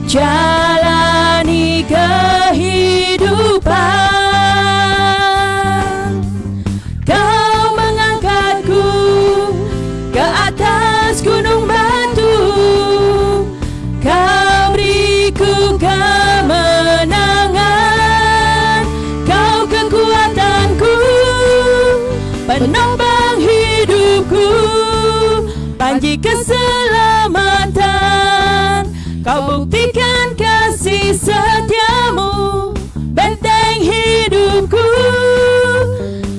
jalani kehidupan. Kau mengangkatku ke atas gunung batu, Kau beriku kemenangan. Kau kekuatanku, penopang hidupku, panji keselamatan. Kau buktikan kasih setiamu, benteng hidupku.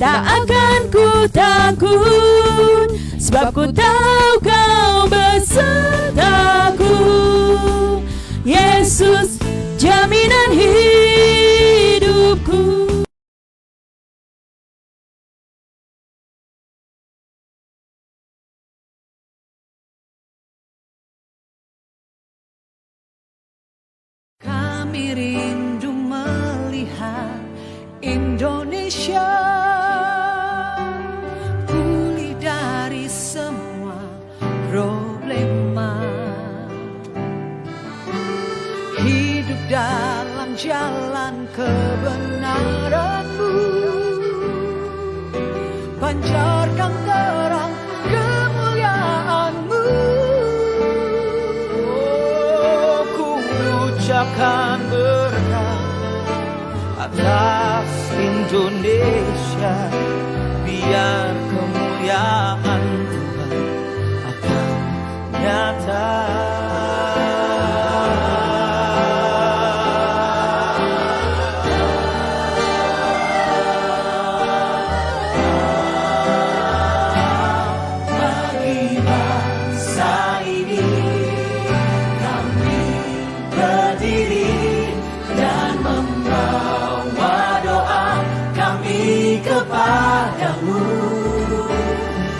Tak akan ku takut, sebab ku tahu Kau besertaku. Yesus, jaminan hidupku. Kami rindu melihat Indonesia pulih dari semua problema, hidup dalam jalan kebenaran-Mu, pancarkan terang kemuliaan-Mu. Oh, ku ucapkan berkat atas Indonesia, biar kemuliaan Tuhan akan nyata. Bagi bangsa ini kami berdiri dan membawa doa kami kepadamu.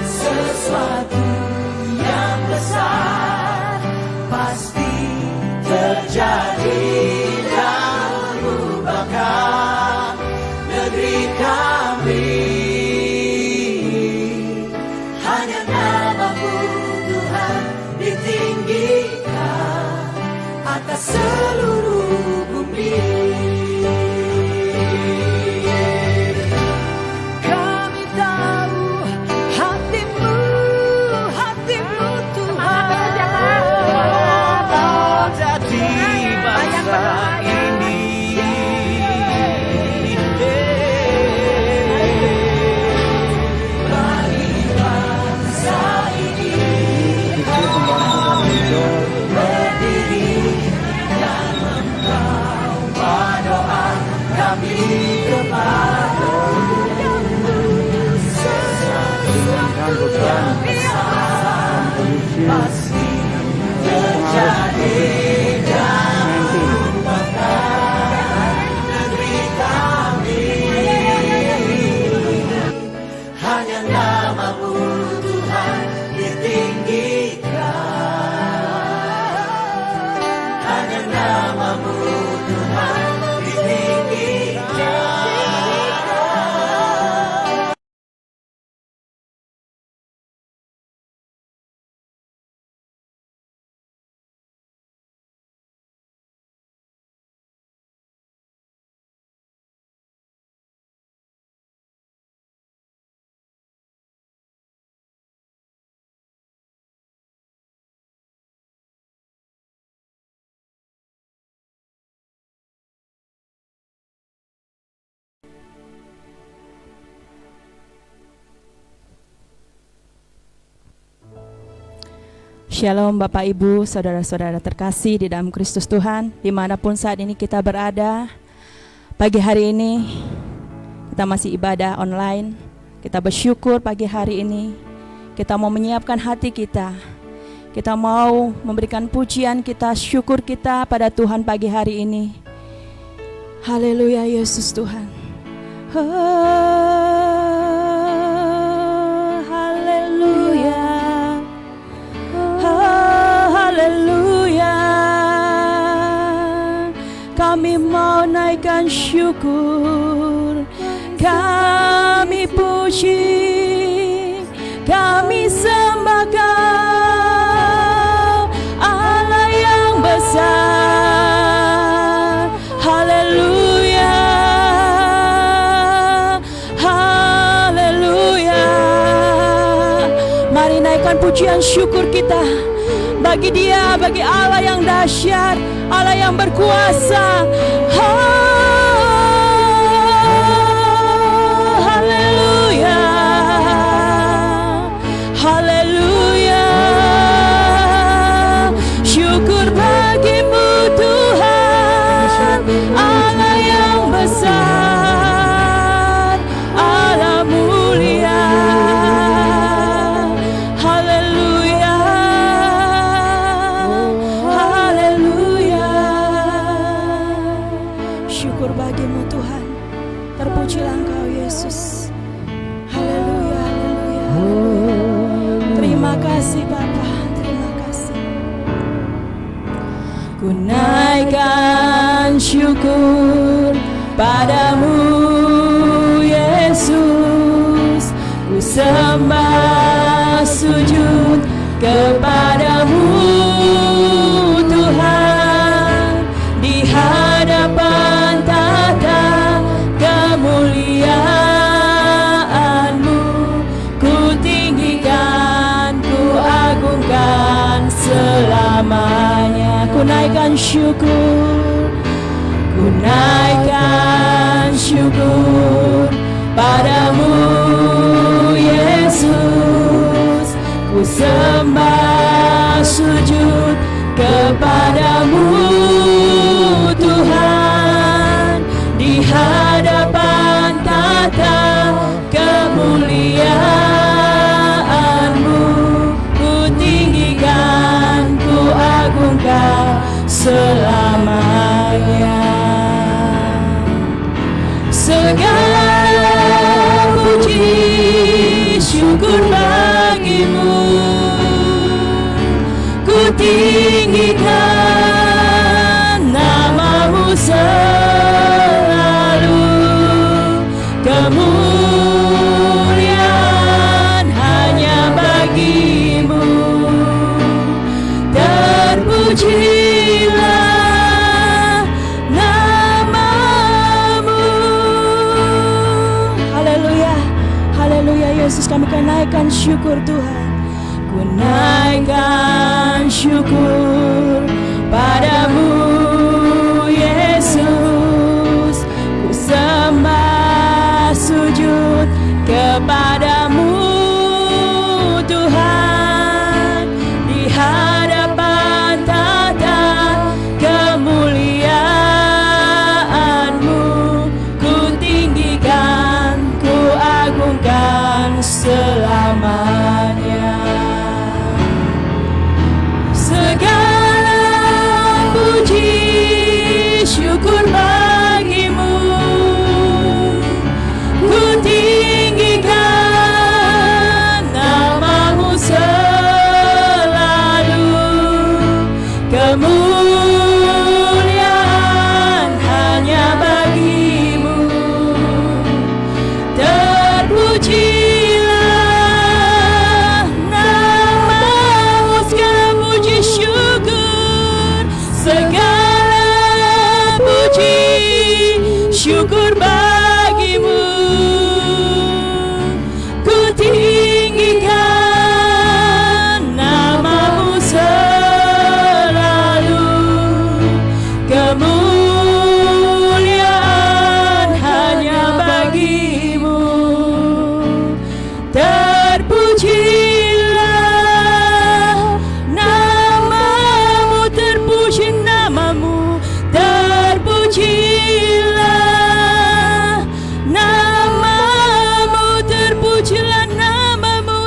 Sesuatu yang besar pasti terjadi dan mengubahkan negeri kami. Hanya nama-Mu Tuhan ditinggikan atas seluruh bumi. Kami tahu hati-Mu Tuhan, Ada di bangsa ini. bagi bangsa ini berdiri dan membawa doa kami kepada-Mu. Sesuatu yang besar pasti terjadi dan mengubahkan negeri kami. Hanya nama-Mu Tuhan ditinggikan. Hanya nama-Mu Tuhan ditinggikan. Shalom Bapak Ibu, Saudara-saudara terkasih di dalam Kristus Tuhan, dimanapun saat ini kita berada. Pagi hari ini kita masih ibadah online. Kita bersyukur pagi hari ini. Kita mau menyiapkan hati kita. Kita mau memberikan pujian kita, syukur kita pada Tuhan pagi hari ini. Haleluya Yesus Tuhan. Haleluya. Haleluya. Kami mau naikkan syukur, kami puji, kami sembah Kau, Allah yang besar. pujian syukur kita bagi Dia, bagi Allah yang dahsyat, Allah yang berkuasa. Haleluya, haleluya. Syukur bagimu Tuhan, Allah yang besar, Allah mulia. Haleluya, haleluya. Syukur bagimu Tuhan, terpujilah Engkau Yesus. Haleluya, haleluya, haleluya. Terima kasih Bapa, terima kasih. Ku naikkan syukur padamu Yesus, ku sembah sujud kepadamu Tuhan, di hadapan tahta kemuliaan-Mu, ku tinggikan, ku agungkan selamanya. Ku naikkan syukur, ku naikkan syukur padamu Yesus, ku sembah sujud kepadamu Tuhan, di hadapan tahta kemuliaan-Mu, ku tinggikan, ku agungkan selamanya. Segala puji syukur bagimu, ku tinggikan namamu selalu. Kemuliaan hanya bagimu, terpujilah namamu. Haleluya, haleluya. Yesus, kami akan naikkan syukur Tuhan. Ku naikkan syukur padamu Yesus, ku sembah sujud kepadamu Tuhan, di hadapan tahta kemuliaan-Mu, ku tinggikan, ku agungkan selamanya. Segala puji syukur bagimu, ku tinggikan namamu selalu. Kemuliaan hanya bagimu, terpujilah namamu. Segala puji syukur, segala puji syukur bagimu, ku tinggikan namamu selalu. Kemuliaan hanya bagimu, terpujilah namamu, terpuji namamu, terpujilah namamu, terpujilah namamu,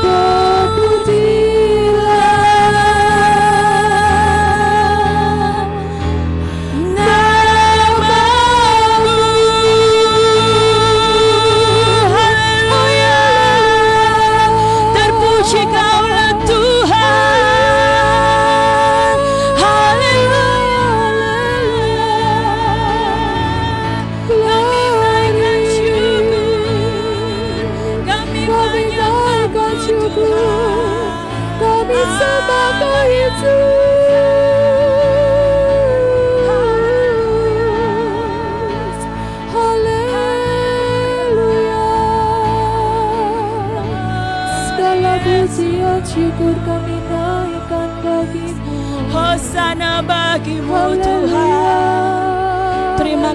haleluya. Terpuji Kaulah Tuhan, haleluya, haleluya.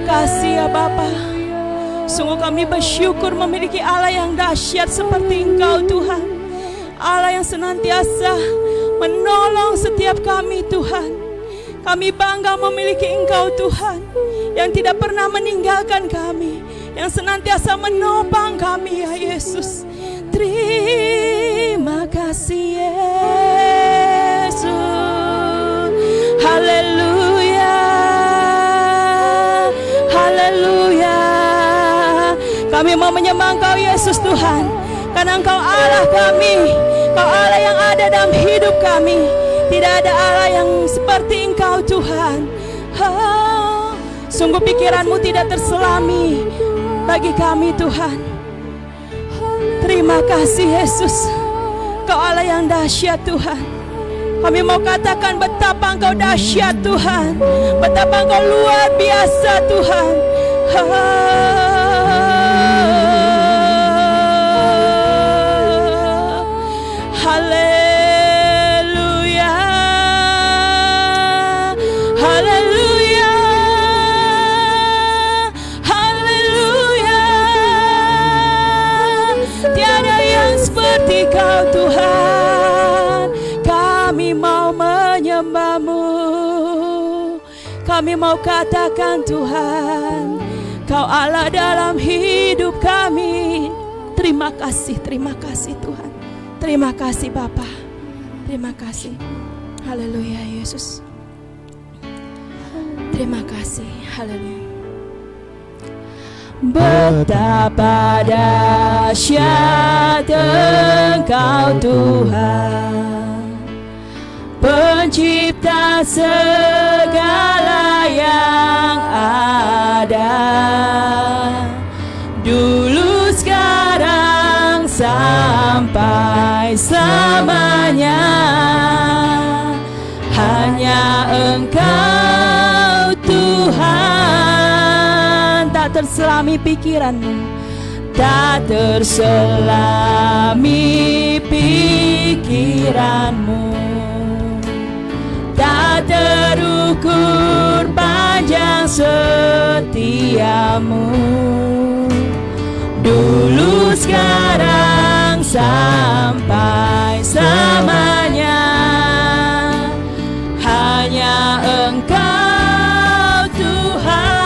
kasih ya Bapa. Sungguh kami bersyukur memiliki Allah yang dahsyat seperti Engkau Tuhan. Allah yang senantiasa menolong setiap kami Tuhan. Kami bangga memiliki Engkau Tuhan, yang tidak pernah meninggalkan kami, yang senantiasa menopang kami ya Yesus. Terima kasih Yesus. Haleluya, haleluya. Kami mau menyembah Engkau Yesus Tuhan, karena Engkau Allah kami, Engkau Allah yang ada dalam hidup kami. Tidak ada Allah yang seperti Engkau Tuhan. Sungguh pikiran-Mu tidak terselami bagi kami Tuhan. Terima kasih Yesus, Engkau Allah yang dahsyat Tuhan. Kami mau katakan betapa Engkau dahsyat Tuhan, betapa Engkau luar biasa Tuhan. Haleluya, haleluya, haleluya. Tiada yang seperti Kau Tuhan. Kami mau menyembah-Mu, kami mau katakan Tuhan, Kau Allah dalam hidup kami. Terima kasih Tuhan. Terima kasih Bapa. Terima kasih. Haleluya Yesus. Terima kasih. Haleluya. Betapa dahsyat Engkau Tuhan, Pencipta segala yang ada, dulu sekarang sampai selamanya. Hanya Engkau Tuhan, tak terselami pikiran-Mu, tak terselami pikiran-Mu, tak terukur panjang setiamu. Dulu sekarang sampai selamanya. Hanya Engkau Tuhan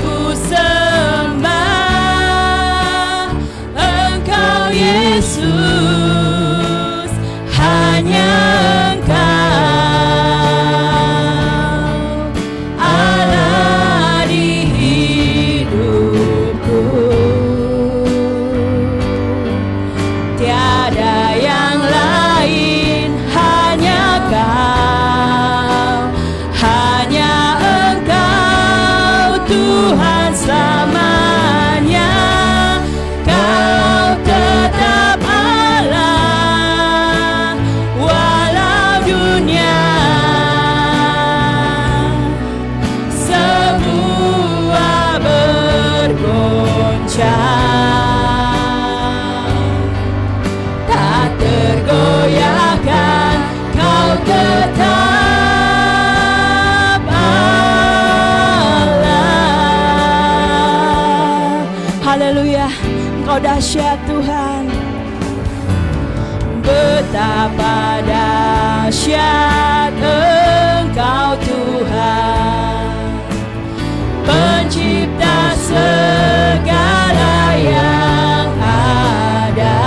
ku sembah, Engkau Yesus, hanya Engkau dahsyat Tuhan. Betapa dahsyat Engkau Tuhan, Pencipta segala yang ada,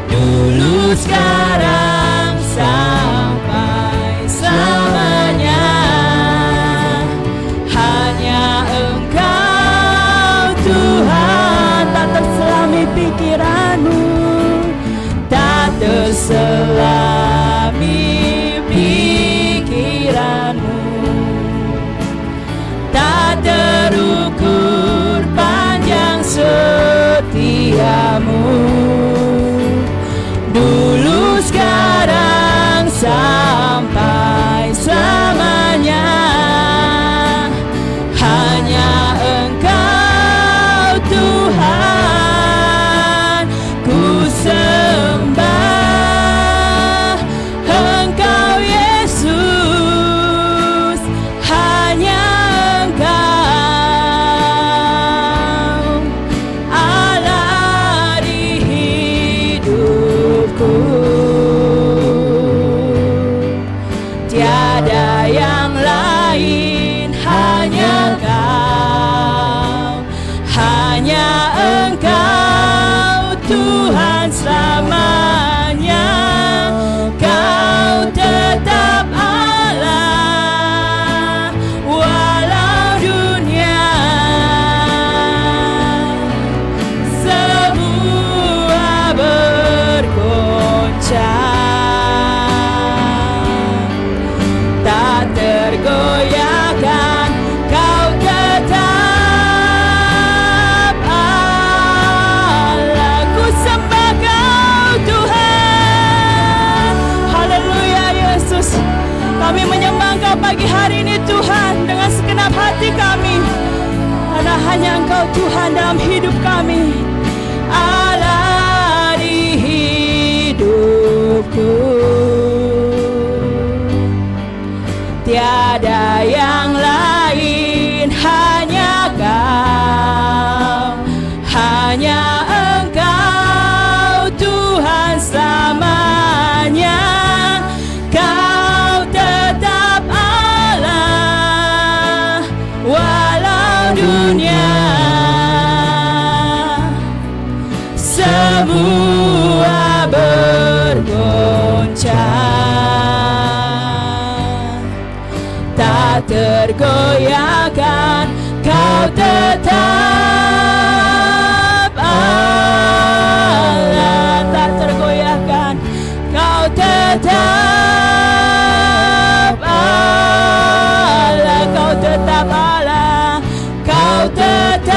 dulu sekarang sampai selamanya. Hanya Engkau Tuhan, tak terselami pikiran-Mu, tak terselami tiada yang lain, hanya Kau, hanya Engkau Tuhan selamanya. Kau tetap Allah walau dunia semua bergoncang, tak tergoyahkan. Kau tetap Allah, ku sembah Kau Tuhan. Haleluya Yesus, kami menyembah Engkau pagi hari ini Tuhan dengan segenap hati kami, karena hanya Engkau Tuhan dalam hidup kami. Allah di hidupku, tiada yang lain, hanya Kau, hanya Engkau Tuhan selamanya. Kau tetap Allah walau dunia semua bergoncang, tak tergoyahkan. Kau tetap Allah, tak tergoyahkan. Kau tetap Allah, Kau tetap Allah, Kau tetap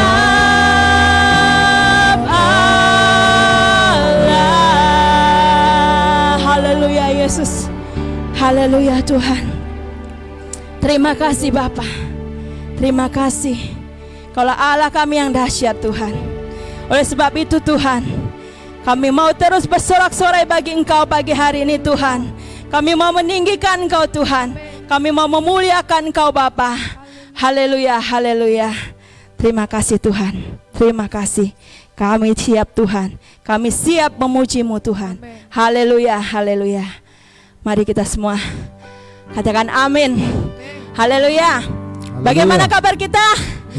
Allah. Haleluya Yesus, haleluya Tuhan. Terima kasih Bapa, terima kasih. Kaulah Allah kami yang dahsyat Tuhan. Oleh sebab itu Tuhan, kami mau terus bersorak-sorai bagi Engkau pagi hari ini Tuhan. Kami mau meninggikan Engkau Tuhan, kami mau memuliakan Engkau Bapa. Haleluya, haleluya. Terima kasih Tuhan, terima kasih. Kami siap Tuhan, kami siap memuji-Mu Tuhan. Haleluya, haleluya. Mari kita semua katakan amin. Haleluya. Bagaimana kabar kita?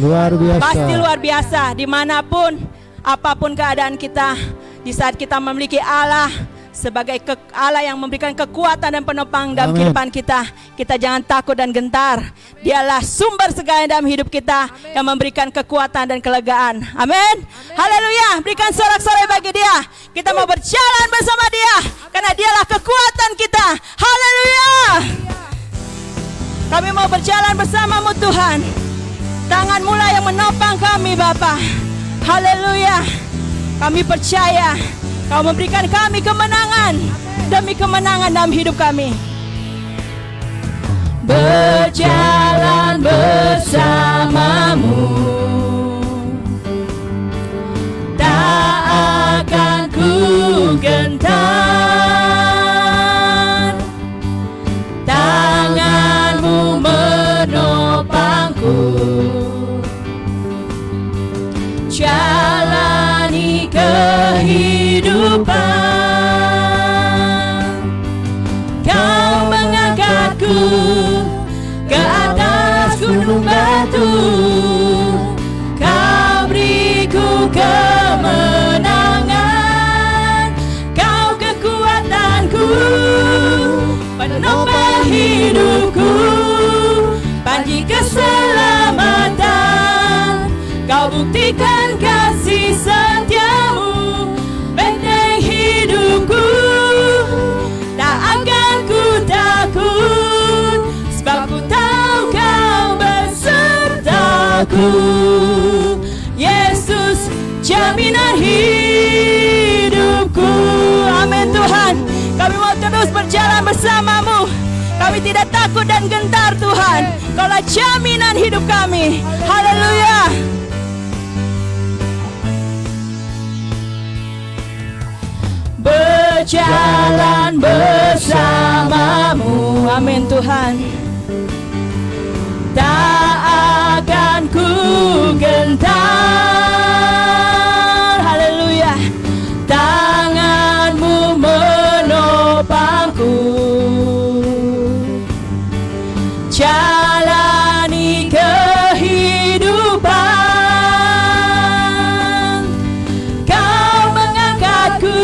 Luar biasa. Pasti luar biasa. Dimanapun, apapun keadaan kita, di saat kita memiliki Allah sebagai Allah yang memberikan kekuatan dan penopang dalam kehidupan kita, kita jangan takut dan gentar. Dialah sumber segala dalam hidup kita, yang memberikan kekuatan dan kelegaan. Amin. Haleluya. Berikan sorak-sorai bagi Dia. Kita mau berjalan bersama Dia, karena Dialah kekuatan kita. Haleluya. Kami mau berjalan bersama-Mu Tuhan. Tangan-Mu lah yang menopang kami Bapa. Haleluya. Kami percaya Kau memberikan kami kemenangan demi kemenangan dalam hidup kami. Berjalan bersama-Mu, tak akan ku gentar. Tangan-Mu menopangku, jalani kehidupan. Kau mengangkatku ke atas gunung batu, Kau beriku kemenangan. Kau kekuatanku, penopang hidupku, panji keselamatan. Kau buktikan kasih setia-Mu, benteng hidupku. Tak akan ku takut, sebab ku tahu Kau besertaku. Yesus, jaminan hidupku. Amin Tuhan. Kami mau terus berjalan bersama-Mu. Kami tidak takut dan gentar Tuhan. Kaulah jaminan hidup kami. Haleluya. Berjalan bersama-Mu. Amin Tuhan. Tak akan ku gentar. Haleluya. Tangan-Mu menopangku, jalani kehidupan. Kau mengangkatku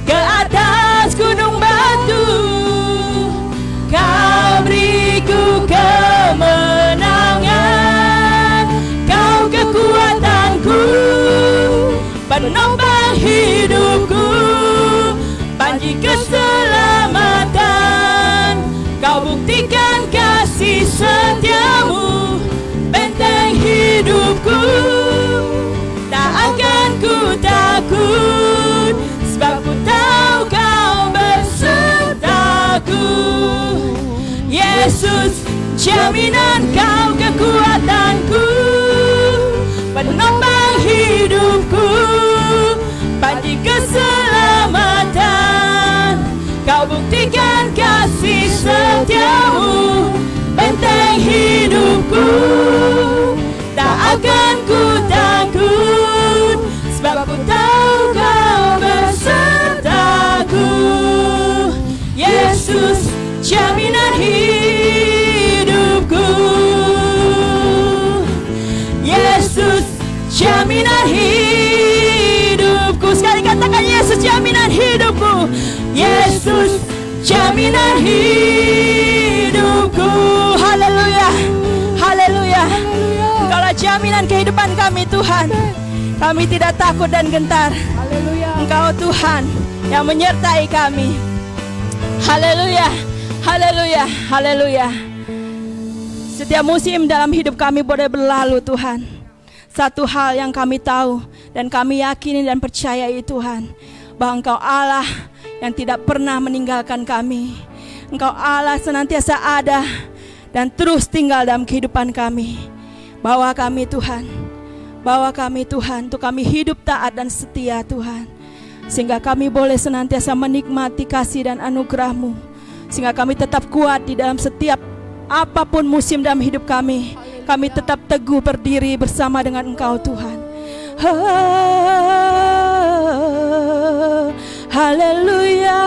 ke atas gunung batu, Kau beriku kemenangan. Kau kekuatanku, penopang hidupku, panji keselamatan. Kau buktikan kasih setiamu, benteng hidupku. Tak akan ku takut, sebab ku tahu Kau besertaku. Yesus, jaminan Kau kekuatanku, penopang hidupku, panji keselamatan. Kau buktikan kasih setiamu, benteng hidupku. Tak akan ku takut, sebab ku tahu Kau besertaku. Yesus, jaminan hidupku. Yesus, jaminan hidupku. Sekali katakan, Yesus, jaminan hidupku. Yesus, jaminan hidupku. Haleluya, haleluya. Engkaulah jaminan kehidupan kami, Tuhan. Kami tidak takut dan gentar. Engkau Tuhan yang menyertai kami. Haleluya, haleluya, haleluya. Setiap musim dalam hidup kami boleh berlalu, Tuhan. Satu hal yang kami tahu dan kami yakini dan percayai, Tuhan, bahwa Engkau Allah yang tidak pernah meninggalkan kami. Engkau Allah senantiasa ada dan terus tinggal dalam kehidupan kami. Bawa kami, Tuhan. Bawa kami, Tuhan, untuk kami hidup taat dan setia, Tuhan. Sehingga kami boleh senantiasa menikmati kasih dan anugerah-Mu. Sehingga kami tetap kuat di dalam setiap apapun musim dalam hidup kami. Kami tetap teguh berdiri bersama dengan Engkau, Tuhan. Haleluya.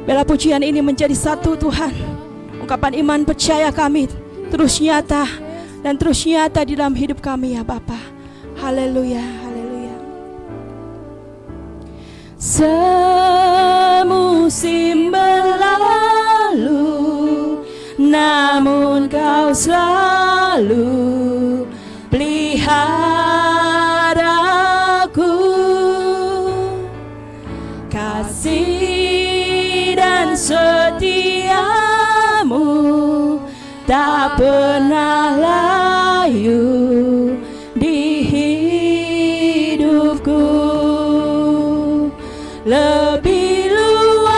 Bela pujian ini menjadi satu, Tuhan. Ungkapan iman percaya kami terus nyata dan terus nyata di dalam hidup kami, ya Bapa. Haleluya, haleluya. Semusim berlalu, namun Kau selalu peliharaku. Kasih dan setiamu tak pernah layu di hidupku. Lebih luas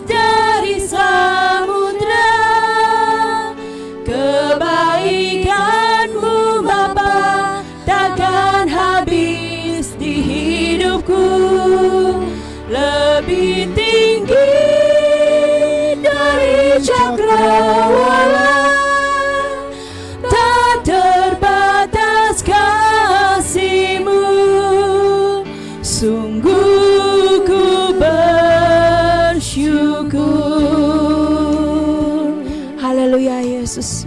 dari samudra kebaikan-Mu, Bapa, takkan habis di hidupku. Lebih tinggi dari cakrawala, tak terbatas kasih-Mu. Sungguh ku bersyukur. Haleluya, Yesus.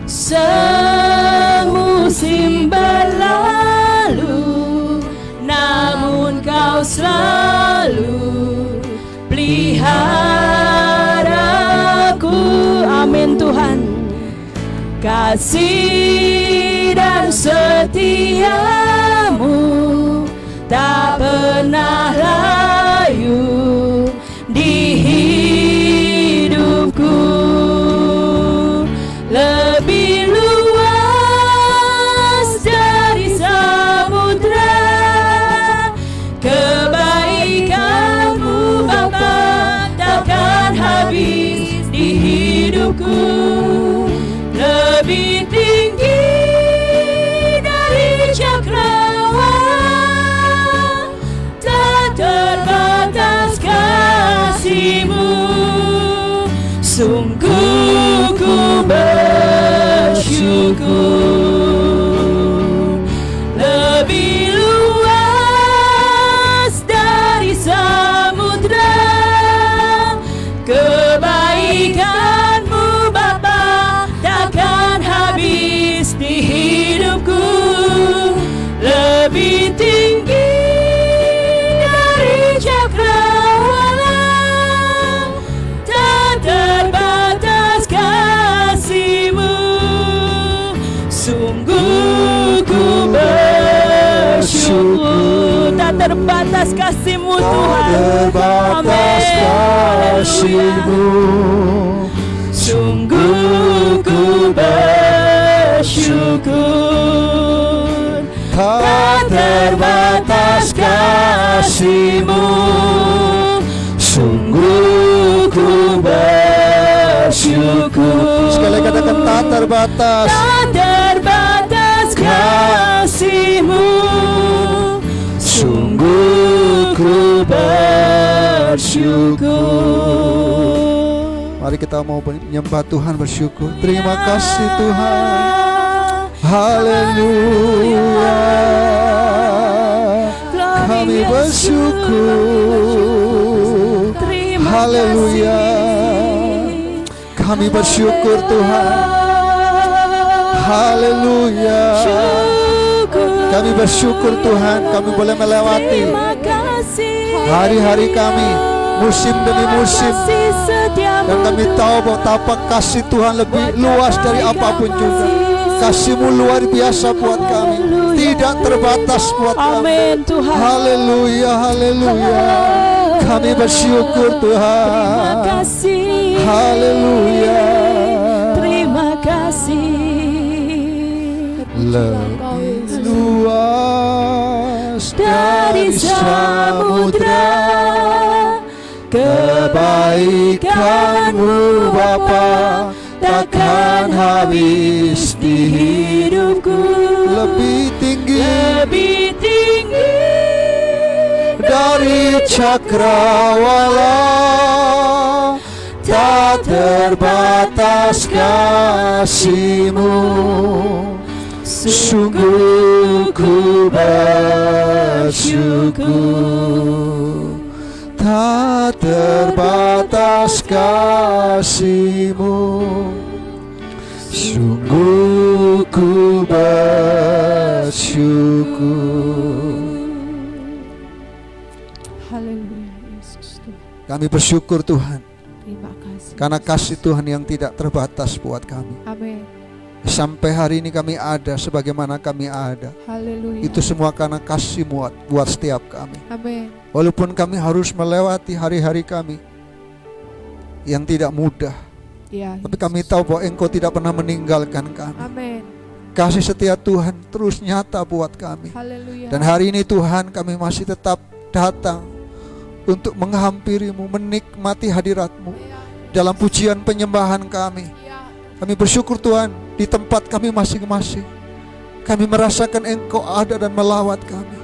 Semusim berlalu, namun Kau selalu peliharaku. Amin, Tuhan. Kasih dan setiamu tak pernah layu di hidupku. Lebih luas dari samudra kebaikan-Mu, Bapa, takkan habis di hidupku. Lebih tinggi dari cakrawala, tak terbatas kasih-Mu. Sungguh ku bersyukur. Lebih luas terbatas kasih-Mu Tuhan. terbatas kasih-Mu. Sungguh ku bersyukur, Tak terbatas kasih-Mu. Sungguh ku bersyukur. Sekali lagi katakan tak terbatas. tak terbatas kasih-Mu. Sungguh ku bersyukur. Mari kita mau menyembah Tuhan, bersyukur. Terima kasih Tuhan. Haleluya. Kami bersyukur. Haleluya. Kami bersyukur Tuhan. Haleluya. Kami bersyukur Tuhan, kami boleh melewati hari-hari kami, musim demi musim. Dan kami tahu bahwa tapak kasih Tuhan lebih luas dari apapun juga. Kasih-Mu luar biasa buat kami, tidak terbatas buat kami. Amin Tuhan. Haleluya, haleluya. Kami bersyukur Tuhan. Terima kasih. Haleluya. Terima kasih. Lebih luas Dari samudra kebaikan-Mu Bapa takkan habis di hidupku. lebih tinggi dari cakrawala. Tak terbatas kasih-Mu. Sungguh ku bersyukur. Tak terbatas kasih-Mu. Sungguh ku bersyukur. Haleluya, Yesus Tuhan. Kami bersyukur Tuhan, Terima kasih. karena kasih Tuhan yang tidak terbatas buat kami. Amin. Sampai hari ini kami ada sebagaimana kami ada. Haleluya. Itu semua karena kasih-Mu buat setiap kami. Amin. Walaupun kami harus melewati hari-hari kami yang tidak mudah, Ya. tapi kami tahu bahwa Engkau tidak pernah meninggalkan kami. Amin. Kasih setia Tuhan terus nyata buat kami. Haleluya. Dan hari ini Tuhan, kami masih tetap datang untuk menghampiri-Mu, menikmati hadirat-Mu dalam pujian penyembahan kami. Kami bersyukur Tuhan, di tempat kami masing-masing kami merasakan Engkau ada dan melawat kami.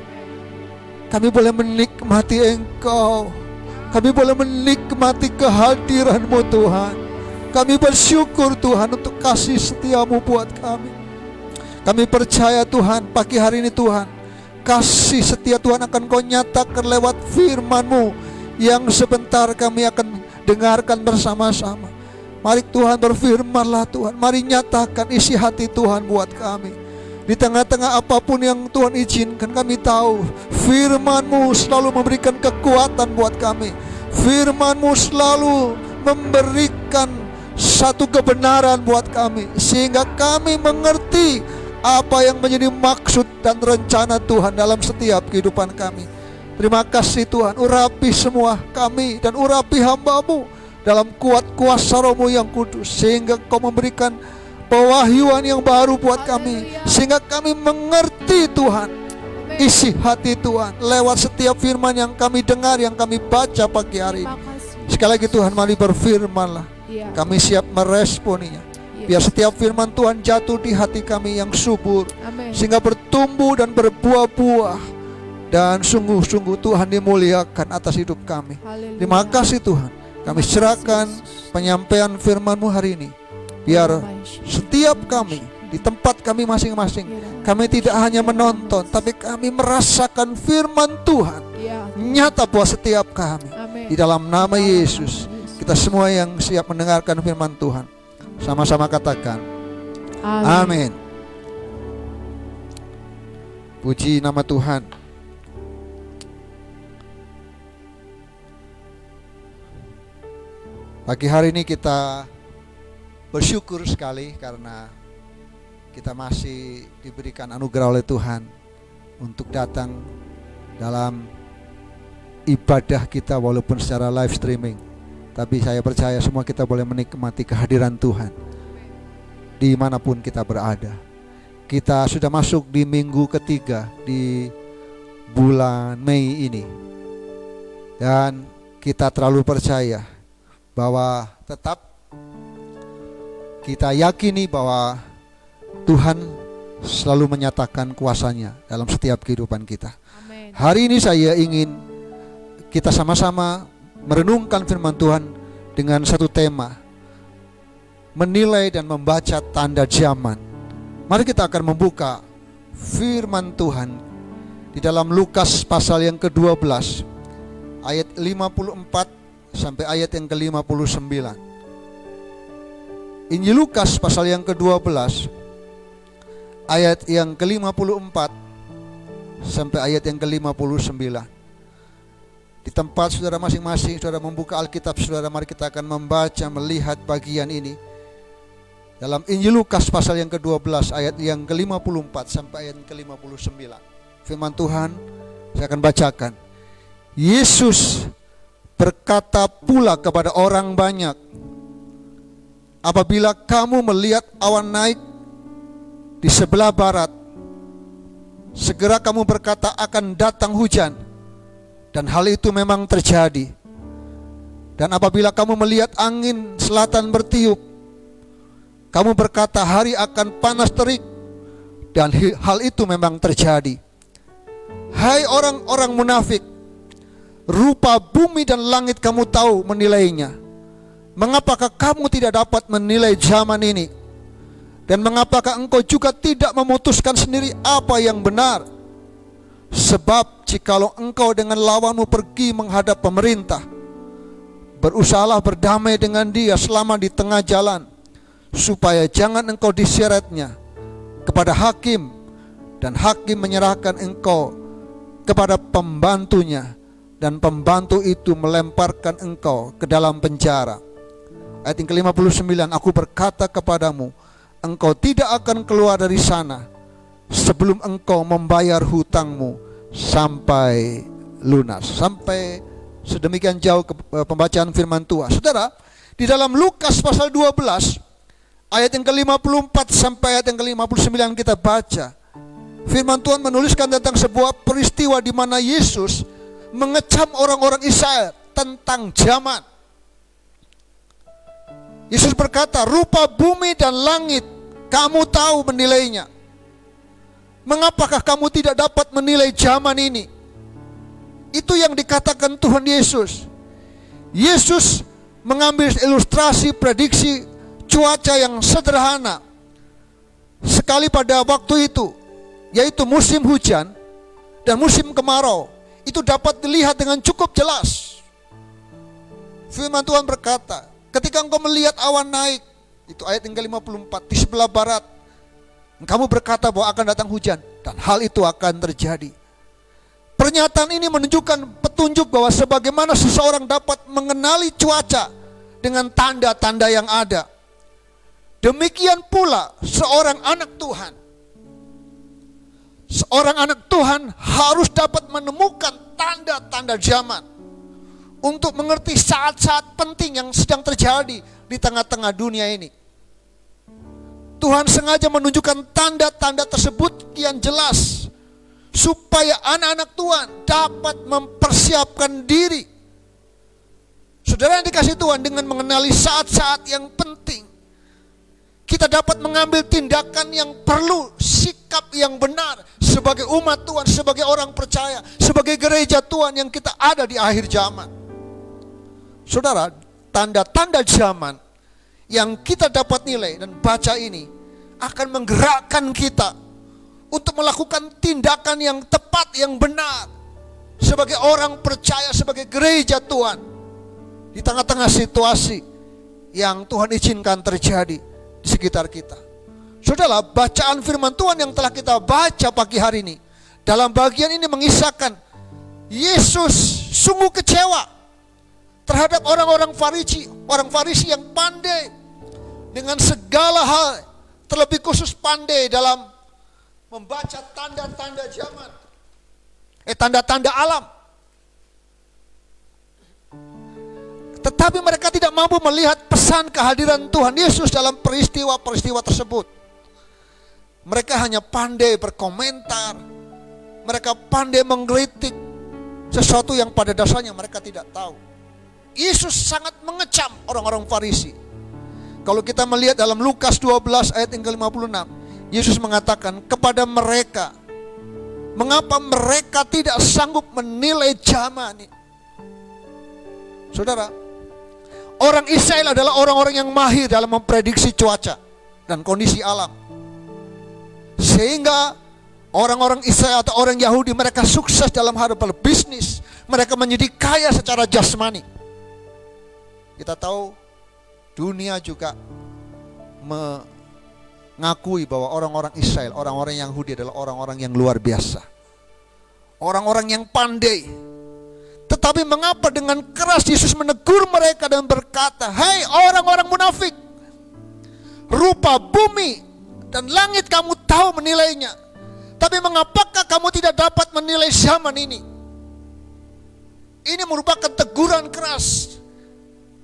Kami boleh menikmati Engkau. Kami boleh menikmati kehadiran-Mu Tuhan. Kami bersyukur Tuhan untuk kasih setia-Mu buat kami. Kami percaya Tuhan, pagi hari ini Tuhan, kasih setia Tuhan akan Kau nyatakan lewat firman-Mu yang sebentar kami akan dengarkan bersama-sama. Mari Tuhan berfirmanlah Tuhan. Mari nyatakan isi hati Tuhan buat kami. Di tengah-tengah apapun yang Tuhan izinkan, kami tahu firman-Mu selalu memberikan kekuatan buat kami. Firman-Mu selalu memberikan satu kebenaran buat kami, sehingga kami mengerti apa yang menjadi maksud dan rencana Tuhan dalam setiap kehidupan kami. Terima kasih Tuhan, urapi semua kami dan urapi hamba-Mu dalam kuat kuasa Roh-Mu yang kudus, sehingga Kau memberikan pewahyuan yang baru buat kami, sehingga kami mengerti Tuhan isi hati Tuhan lewat setiap firman yang kami dengar, yang kami baca pagi hari ini. Sekali lagi Tuhan, mari berfirmanlah, kami siap meresponinya. Biar setiap firman Tuhan jatuh di hati kami yang subur, sehingga bertumbuh dan berbuah-buah, dan sungguh-sungguh Tuhan dimuliakan atas hidup kami. Terima kasih Tuhan. Kami serahkan penyampaian firman-Mu hari ini. Biar setiap kami di tempat kami masing-masing, kami tidak hanya menonton, tapi kami merasakan firman Tuhan nyata buat setiap kami. Di dalam nama Yesus, kita semua yang siap mendengarkan firman Tuhan, sama-sama katakan amin. Puji nama Tuhan. Pagi hari ini kita bersyukur sekali karena kita masih diberikan anugerah oleh Tuhan untuk datang dalam ibadah kita walaupun secara live streaming. Tapi saya percaya semua kita boleh menikmati kehadiran Tuhan dimanapun kita berada. Kita sudah masuk di minggu ketiga di bulan Mei ini. Dan kita terlalu percaya bahwa tetap kita yakini bahwa Tuhan selalu menyatakan kuasanya dalam setiap kehidupan kita. Amin. Hari ini saya ingin kita sama-sama merenungkan firman Tuhan dengan satu tema, menilai dan membaca tanda zaman. Mari kita akan membuka firman Tuhan di dalam Lukas pasal yang ke-12 ayat 54 sampai ayat yang ke-59. Injil Lukas pasal yang ke-12 ayat yang ke-54 sampai ayat yang ke-59. Di tempat saudara masing-masing, saudara membuka Alkitab saudara, mari kita akan membaca, melihat bagian ini dalam Injil Lukas pasal yang ke-12 ayat yang ke-54 sampai ayat yang ke-59. Firman Tuhan saya akan bacakan. Yesus berkata pula kepada orang banyak, apabila kamu melihat awan naik di sebelah barat, segera kamu berkata akan datang hujan, dan hal itu memang terjadi. Dan apabila kamu melihat angin selatan bertiup, kamu berkata hari akan panas terik, dan hal itu memang terjadi. Hai orang-orang munafik, rupa bumi dan langit kamu tahu menilainya. Mengapakah kamu tidak dapat menilai zaman ini? Dan mengapakah engkau juga tidak memutuskan sendiri apa yang benar? Sebab jikalau engkau dengan lawanmu pergi menghadap pemerintah, berusahalah berdamai dengan dia selama di tengah jalan, supaya jangan engkau diseretnya kepada hakim, dan hakim menyerahkan engkau kepada pembantunya, dan pembantu itu melemparkan engkau ke dalam penjara. Ayat yang ke-59, aku berkata kepadamu, engkau tidak akan keluar dari sana sebelum engkau membayar hutangmu sampai lunas. Sampai sedemikian jauh pembacaan firman Tuhan. Saudara, di dalam Lukas pasal 12 ayat yang ke-54 sampai ayat yang ke-59 kita baca, firman Tuhan menuliskan tentang sebuah peristiwa di mana Yesus mengecam orang-orang Israel tentang zaman. Yesus berkata, rupa bumi dan langit kamu tahu menilainya. Mengapakah kamu tidak dapat menilai zaman ini? Itu yang dikatakan Tuhan Yesus. Yesus mengambil ilustrasi prediksi cuaca yang sederhana sekali pada waktu itu, yaitu musim hujan dan musim kemarau. Itu dapat dilihat dengan cukup jelas. Firman Tuhan berkata, ketika engkau melihat awan naik, itu ayat yang ke-54, di sebelah barat, kamu berkata bahwa akan datang hujan, dan hal itu akan terjadi. Pernyataan ini menunjukkan petunjuk bahwa sebagaimana seseorang dapat mengenali cuaca dengan tanda-tanda yang ada, demikian pula seorang anak Tuhan. Seorang anak Tuhan harus dapat menemukan tanda-tanda zaman untuk mengerti saat-saat penting yang sedang terjadi di tengah-tengah dunia ini. Tuhan sengaja menunjukkan tanda-tanda tersebut kian jelas supaya anak-anak Tuhan dapat mempersiapkan diri. Saudara yang dikasihi Tuhan, dengan mengenali saat-saat yang penting, kita dapat mengambil tindakan yang perlu, sikap yang benar sebagai umat Tuhan, sebagai orang percaya, sebagai gereja Tuhan yang kita ada di akhir zaman. Saudara, tanda-tanda zaman yang kita dapat nilai dan baca ini akan menggerakkan kita untuk melakukan tindakan yang tepat, yang benar sebagai orang percaya, sebagai gereja Tuhan di tengah-tengah situasi yang Tuhan izinkan terjadi di sekitar kita. Saudara, bacaan firman Tuhan yang telah kita baca pagi hari ini, dalam bagian ini mengisahkan Yesus sungguh kecewa terhadap orang-orang Farisi yang pandai dengan segala hal, terlebih khusus pandai dalam membaca tanda-tanda zaman, tanda-tanda alam. Tetapi mereka tidak mampu melihat pesan kehadiran Tuhan Yesus dalam peristiwa-peristiwa tersebut. Mereka hanya pandai berkomentar, mereka pandai mengkritik sesuatu yang pada dasarnya mereka tidak tahu. Yesus sangat mengecam orang-orang Farisi. Kalau kita melihat dalam Lukas 12 ayat yang ke-56, Yesus mengatakan kepada mereka, mengapa mereka tidak sanggup menilai zaman ini? Saudara, orang Israel adalah orang-orang yang mahir dalam memprediksi cuaca dan kondisi alam. Sehingga orang-orang Israel atau orang Yahudi mereka sukses dalam hal berbisnis. Mereka menjadi kaya secara jasmani. Kita tahu dunia juga mengakui bahwa orang-orang Israel, orang-orang Yahudi adalah orang-orang yang luar biasa, orang-orang yang pandai. Tetapi mengapa dengan keras Yesus menegur mereka dan berkata, "Hai orang-orang munafik, rupa bumi dan langit kamu tahu menilainya, tapi mengapakah kamu tidak dapat menilai zaman ini?" Ini merupakan teguran keras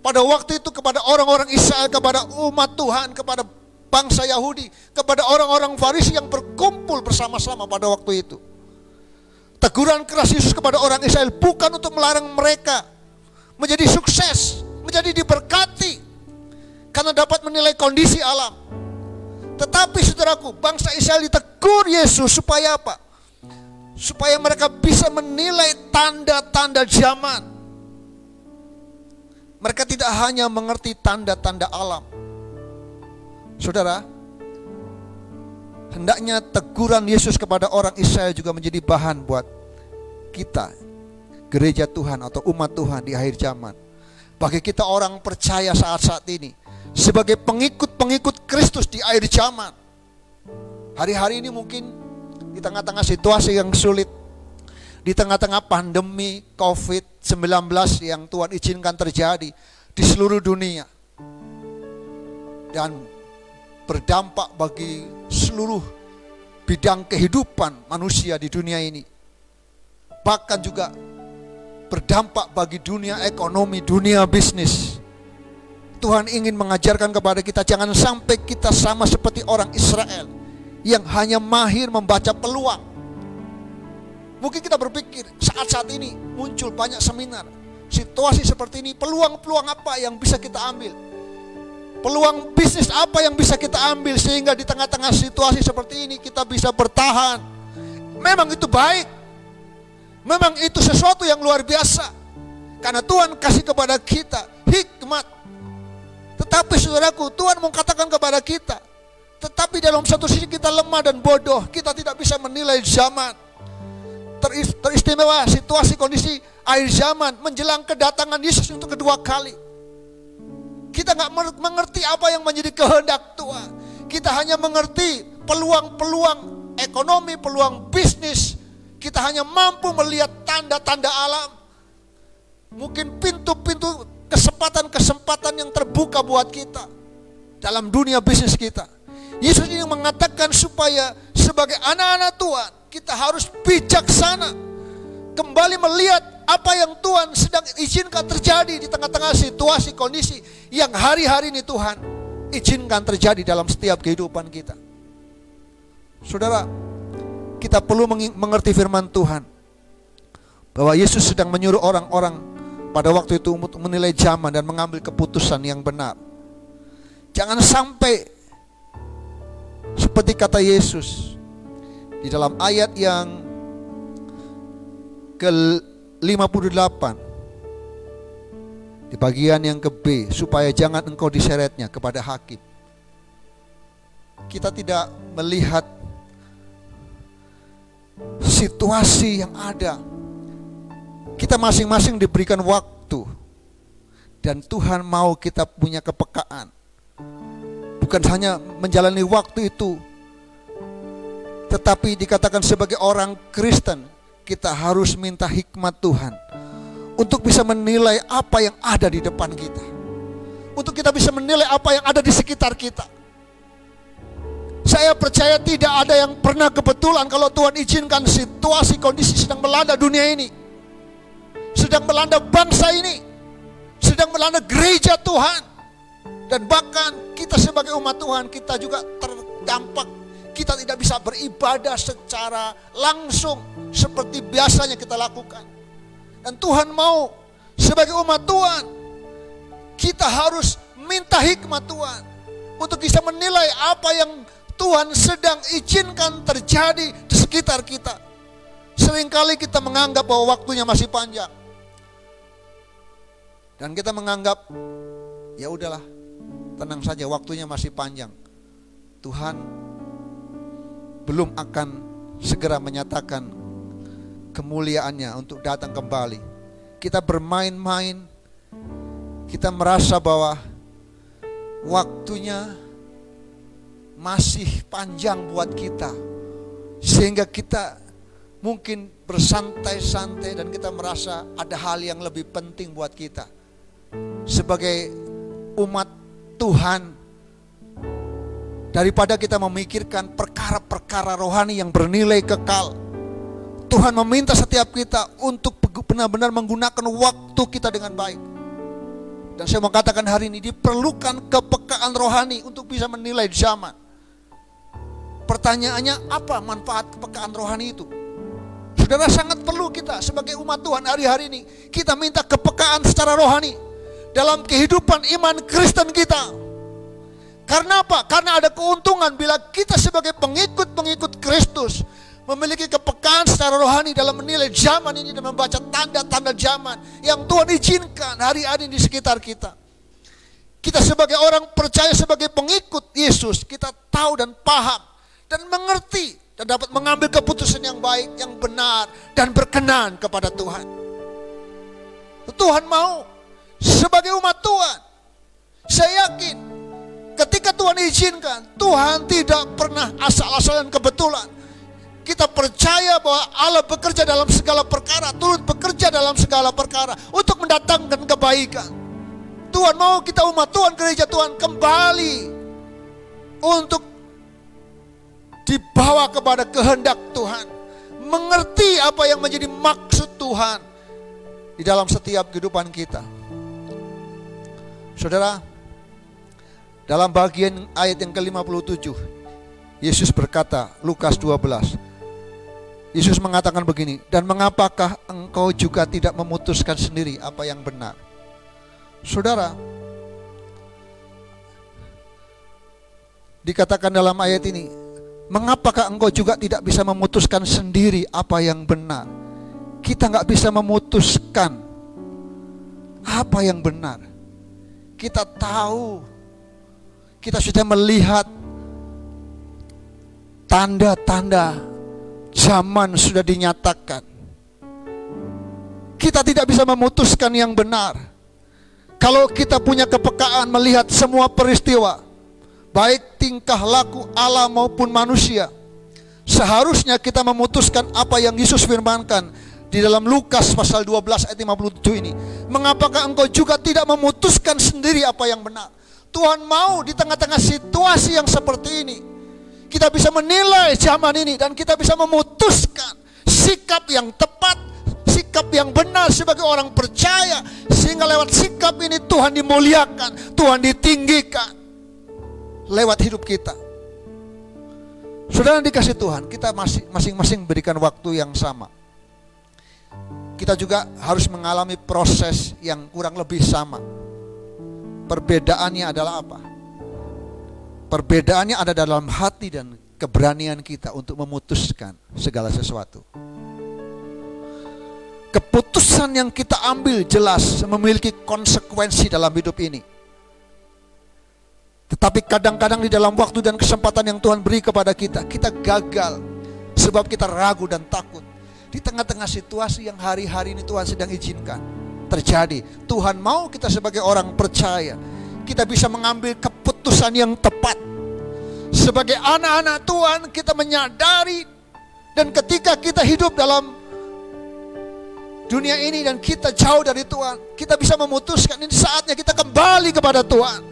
pada waktu itu kepada orang-orang Israel, kepada umat Tuhan, kepada bangsa Yahudi, kepada orang-orang Farisi yang berkumpul bersama-sama pada waktu itu. Teguran keras Yesus kepada orang Israel bukan untuk melarang mereka menjadi sukses, menjadi diberkati karena dapat menilai kondisi alam. Tetapi saudaraku, bangsa Israel ditegur Yesus supaya apa? Supaya mereka bisa menilai tanda-tanda zaman. Mereka tidak hanya mengerti tanda-tanda alam. Saudara, hendaknya teguran Yesus kepada orang Israel juga menjadi bahan buat kita, gereja Tuhan atau umat Tuhan di akhir zaman. Bagi kita orang percaya saat-saat ini, sebagai pengikut-pengikut Kristus di akhir zaman. Hari-hari ini mungkin di tengah-tengah situasi yang sulit, di tengah-tengah pandemi COVID-19 yang Tuhan izinkan terjadi di seluruh dunia dan berdampak bagi seluruh bidang kehidupan manusia di dunia ini, bahkan juga berdampak bagi dunia ekonomi, dunia bisnis. Tuhan ingin mengajarkan kepada kita, jangan sampai kita sama seperti orang Israel yang hanya mahir membaca peluang. Mungkin kita berpikir saat-saat ini muncul banyak seminar, situasi seperti ini, peluang-peluang apa yang bisa kita ambil, peluang bisnis apa yang bisa kita ambil sehingga di tengah-tengah situasi seperti ini kita bisa bertahan. Memang itu baik, memang itu sesuatu yang luar biasa, karena Tuhan kasih kepada kita hikmat. Tetapi saudaraku, Tuhan mau katakan kepada kita, tetapi dalam satu sisi kita lemah dan bodoh, kita tidak bisa menilai zaman. Teristimewa situasi kondisi akhir zaman menjelang kedatangan Yesus untuk kedua kali. Kita gak mengerti apa yang menjadi kehendak Tuhan. Kita hanya mengerti peluang-peluang ekonomi, peluang bisnis. Kita hanya mampu melihat tanda-tanda alam. Mungkin pintu-pintu kesempatan-kesempatan yang terbuka buat kita dalam dunia bisnis kita. Yesus ini mengatakan supaya sebagai anak-anak Tuhan kita harus bijaksana, kembali melihat apa yang Tuhan sedang izinkan terjadi di tengah-tengah situasi kondisi yang hari-hari ini Tuhan izinkan terjadi dalam setiap kehidupan kita. Saudara, kita perlu mengerti firman Tuhan bahwa Yesus sedang menyuruh orang-orang pada waktu itu untuk menilai zaman dan mengambil keputusan yang benar. Jangan sampai seperti kata Yesus di dalam ayat yang ke-58 di bagian yang ke B, supaya jangan engkau diseretnya kepada hakim. Kita tidak melihat situasi yang ada. Kita masing-masing diberikan waktu, dan Tuhan mau kita punya kepekaan. Bukan hanya menjalani waktu itu, tetapi dikatakan sebagai orang Kristen, kita harus minta hikmat Tuhan untuk bisa menilai apa yang ada di depan kita, untuk kita bisa menilai apa yang ada di sekitar kita. Saya percaya tidak ada yang pernah kebetulan kalau Tuhan izinkan situasi kondisi sedang melanda dunia ini, sedang melanda bangsa ini, sedang sedang melanda gereja Tuhan. Dan bahkan kita sebagai umat Tuhan, kita juga terdampak. Kita tidak bisa beribadah secara langsung seperti biasanya kita lakukan. Dan Tuhan mau sebagai umat Tuhan, kita harus minta hikmat Tuhan untuk bisa menilai apa yang Tuhan sedang izinkan terjadi di sekitar kita. Seringkali kita menganggap bahwa waktunya masih panjang. Dan kita menganggap, ya udahlah, tenang saja, waktunya masih panjang. Tuhan belum akan segera menyatakan kemuliaannya untuk datang kembali. Kita bermain-main, kita merasa bahwa waktunya masih panjang buat kita, sehingga kita mungkin bersantai-santai dan kita merasa ada hal yang lebih penting buat kita. Sebagai umat Tuhan, daripada kita memikirkan perkara-perkara rohani yang bernilai kekal, Tuhan meminta setiap kita untuk benar-benar menggunakan waktu kita dengan baik. Dan saya mau katakan hari ini, diperlukan kepekaan rohani untuk bisa menilai zaman. Pertanyaannya, apa manfaat kepekaan rohani itu? Saudara, sangat perlu kita sebagai umat Tuhan hari-hari ini, kita minta kepekaan secara rohani dalam kehidupan iman Kristen kita. Karena apa? Karena ada keuntungan bila kita sebagai pengikut-pengikut Kristus memiliki kepekaan secara rohani dalam menilai zaman ini dan membaca tanda-tanda zaman yang Tuhan izinkan hari-hari di sekitar kita. Kita sebagai orang percaya, sebagai pengikut Yesus, kita tahu dan paham dan mengerti dan dapat mengambil keputusan yang baik, yang benar dan berkenan kepada Tuhan. Tuhan mau sebagai umat Tuhan, saya yakin ketika Tuhan izinkan, Tuhan tidak pernah asal-asalan kebetulan. Kita percaya bahwa Allah bekerja dalam segala perkara, turut bekerja dalam segala perkara untuk mendatangkan kebaikan. Tuhan mau kita umat Tuhan, gereja Tuhan kembali untuk dibawa kepada kehendak Tuhan, mengerti apa yang menjadi maksud Tuhan di dalam setiap kehidupan kita. Saudara, dalam bagian ayat yang ke-57, Yesus berkata, Lukas 12, Yesus mengatakan begini, dan mengapakah engkau juga tidak memutuskan sendiri apa yang benar? Saudara, dikatakan dalam ayat ini, mengapakah engkau juga tidak bisa memutuskan sendiri apa yang benar? Kita gak bisa memutuskan apa yang benar. Kita tahu, kita sudah melihat tanda-tanda zaman sudah dinyatakan. Kita tidak bisa memutuskan yang benar. Kalau kita punya kepekaan melihat semua peristiwa, baik tingkah laku Allah maupun manusia, seharusnya kita memutuskan apa yang Yesus firmankan di dalam Lukas pasal 12 ayat 57 ini. Mengapakah engkau juga tidak memutuskan sendiri apa yang benar? Tuhan mau di tengah-tengah situasi yang seperti ini, kita bisa menilai zaman ini dan kita bisa memutuskan sikap yang tepat, sikap yang benar sebagai orang percaya, sehingga lewat sikap ini Tuhan dimuliakan, Tuhan ditinggikan lewat hidup kita. Saudara dikasih Tuhan, kita masing-masing berikan waktu yang sama. Kita juga harus mengalami proses yang kurang lebih sama. Perbedaannya adalah apa? Perbedaannya ada dalam hati dan keberanian kita untuk memutuskan segala sesuatu. Keputusan yang kita ambil jelas memiliki konsekuensi dalam hidup ini. Tetapi kadang-kadang di dalam waktu dan kesempatan yang Tuhan beri kepada kita, kita gagal sebab kita ragu dan takut. Di tengah-tengah situasi yang hari-hari ini Tuhan sedang izinkan terjadi, Tuhan mau kita sebagai orang percaya, kita bisa mengambil keputusan yang tepat. Sebagai anak-anak Tuhan, kita menyadari, dan ketika kita hidup dalam dunia ini dan kita jauh dari Tuhan, kita bisa memutuskan ini saatnya kita kembali kepada Tuhan.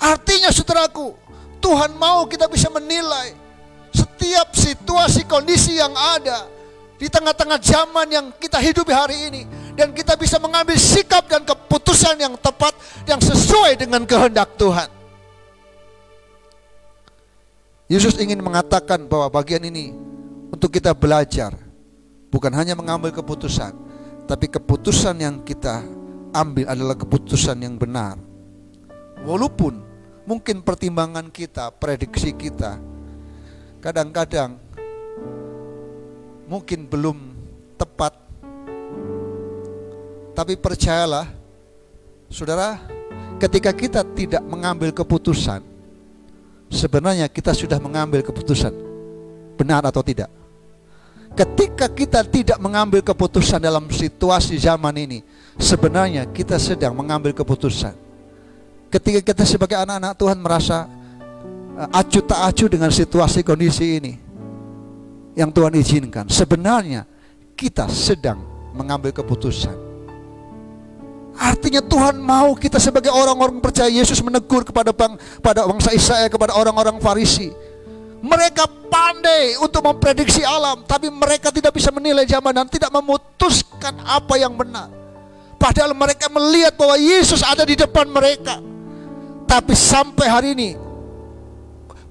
Artinya saudaraku, Tuhan mau kita bisa menilai setiap situasi kondisi yang ada, di tengah-tengah zaman yang kita hidupi hari ini, dan kita bisa mengambil sikap dan keputusan yang tepat, yang sesuai dengan kehendak Tuhan. Yesus ingin mengatakan bahwa bagian ini untuk kita belajar, bukan hanya mengambil keputusan, tapi keputusan yang kita ambil adalah keputusan yang benar. Walaupun mungkin pertimbangan kita, prediksi kita kadang-kadang mungkin belum tepat, tapi percayalah saudara, ketika kita tidak mengambil keputusan, sebenarnya kita sudah mengambil keputusan, benar atau tidak. Ketika kita tidak mengambil keputusan dalam situasi zaman ini, sebenarnya kita sedang mengambil keputusan. Ketika kita sebagai anak-anak Tuhan merasa acuh tak acuh dengan situasi kondisi ini yang Tuhan izinkan, sebenarnya kita sedang mengambil keputusan. Artinya Tuhan mau kita sebagai orang-orang percaya. Yesus menegur kepada bangsa Israel, kepada orang-orang Farisi. Mereka pandai untuk memprediksi alam, tapi mereka tidak bisa menilai zaman dan tidak memutuskan apa yang benar. Padahal mereka melihat bahwa Yesus ada di depan mereka. Tapi sampai hari ini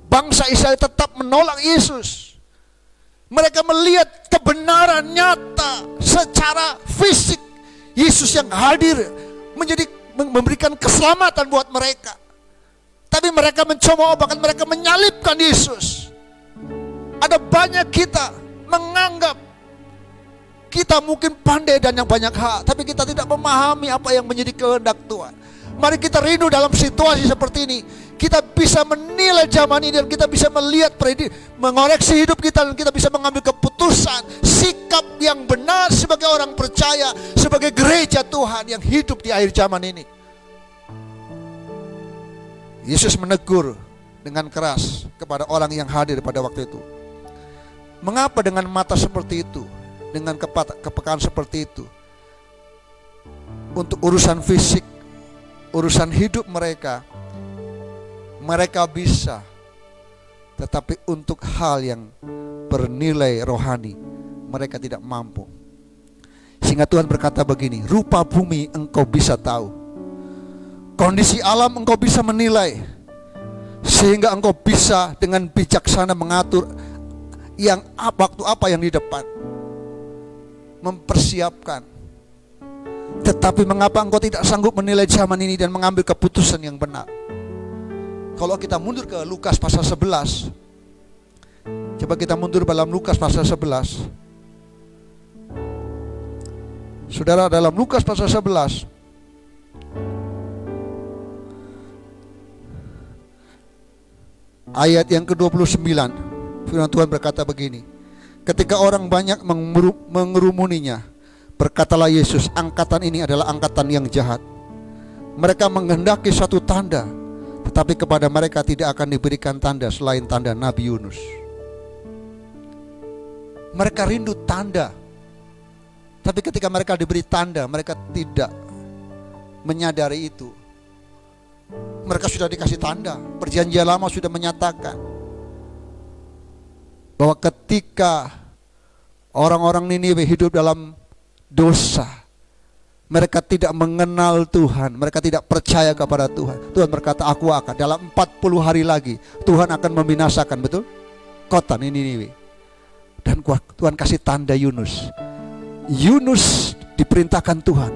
bangsa Israel tetap menolak Yesus. Mereka melihat kebenaran nyata secara fisik, Yesus yang hadir memberikan keselamatan buat mereka. Tapi mereka mencemooh, bahkan mereka menyalibkan Yesus. Ada banyak kita menganggap kita mungkin pandai dan yang banyak hak, tapi kita tidak memahami apa yang menjadi kehendak Tuhan. Mari kita rindu dalam situasi seperti ini, kita bisa menilai zaman ini dan kita bisa melihat, mengoreksi hidup kita, dan kita bisa mengambil keputusan, sikap yang benar sebagai orang percaya, sebagai gereja Tuhan yang hidup di akhir zaman ini. Yesus menegur dengan keras kepada orang yang hadir pada waktu itu. Mengapa dengan mata seperti itu, dengan kepekaan seperti itu, untuk urusan fisik, urusan hidup mereka bisa, tetapi untuk hal yang bernilai rohani mereka tidak mampu. Sehingga Tuhan berkata begini, rupa bumi engkau bisa tahu, kondisi alam engkau bisa menilai, sehingga engkau bisa dengan bijaksana mengatur yang waktu apa yang di depan, mempersiapkan. Tetapi mengapa engkau tidak sanggup menilai zaman ini dan mengambil keputusan yang benar? Kalau kita mundur ke Lukas pasal 11, coba kita mundur dalam Lukas pasal 11. Saudara, dalam Lukas pasal 11 ayat yang ke-29, firman Tuhan berkata begini, ketika orang banyak mengerumuninya, berkatalah Yesus, angkatan ini adalah angkatan yang jahat. Mereka menghendaki suatu tanda, tetapi kepada mereka tidak akan diberikan tanda selain tanda Nabi Yunus. Mereka rindu tanda, tapi ketika mereka diberi tanda, mereka tidak menyadari itu. Mereka sudah dikasih tanda, perjanjian lama sudah menyatakan bahwa ketika orang-orang Niniwe hidup dalam dosa, mereka tidak mengenal Tuhan, mereka tidak percaya kepada Tuhan. Tuhan berkata, aku akan dalam 40 hari lagi Tuhan akan membinasakan, betul, kota Niniwe. Dan Tuhan kasih tanda Yunus. Yunus diperintahkan Tuhan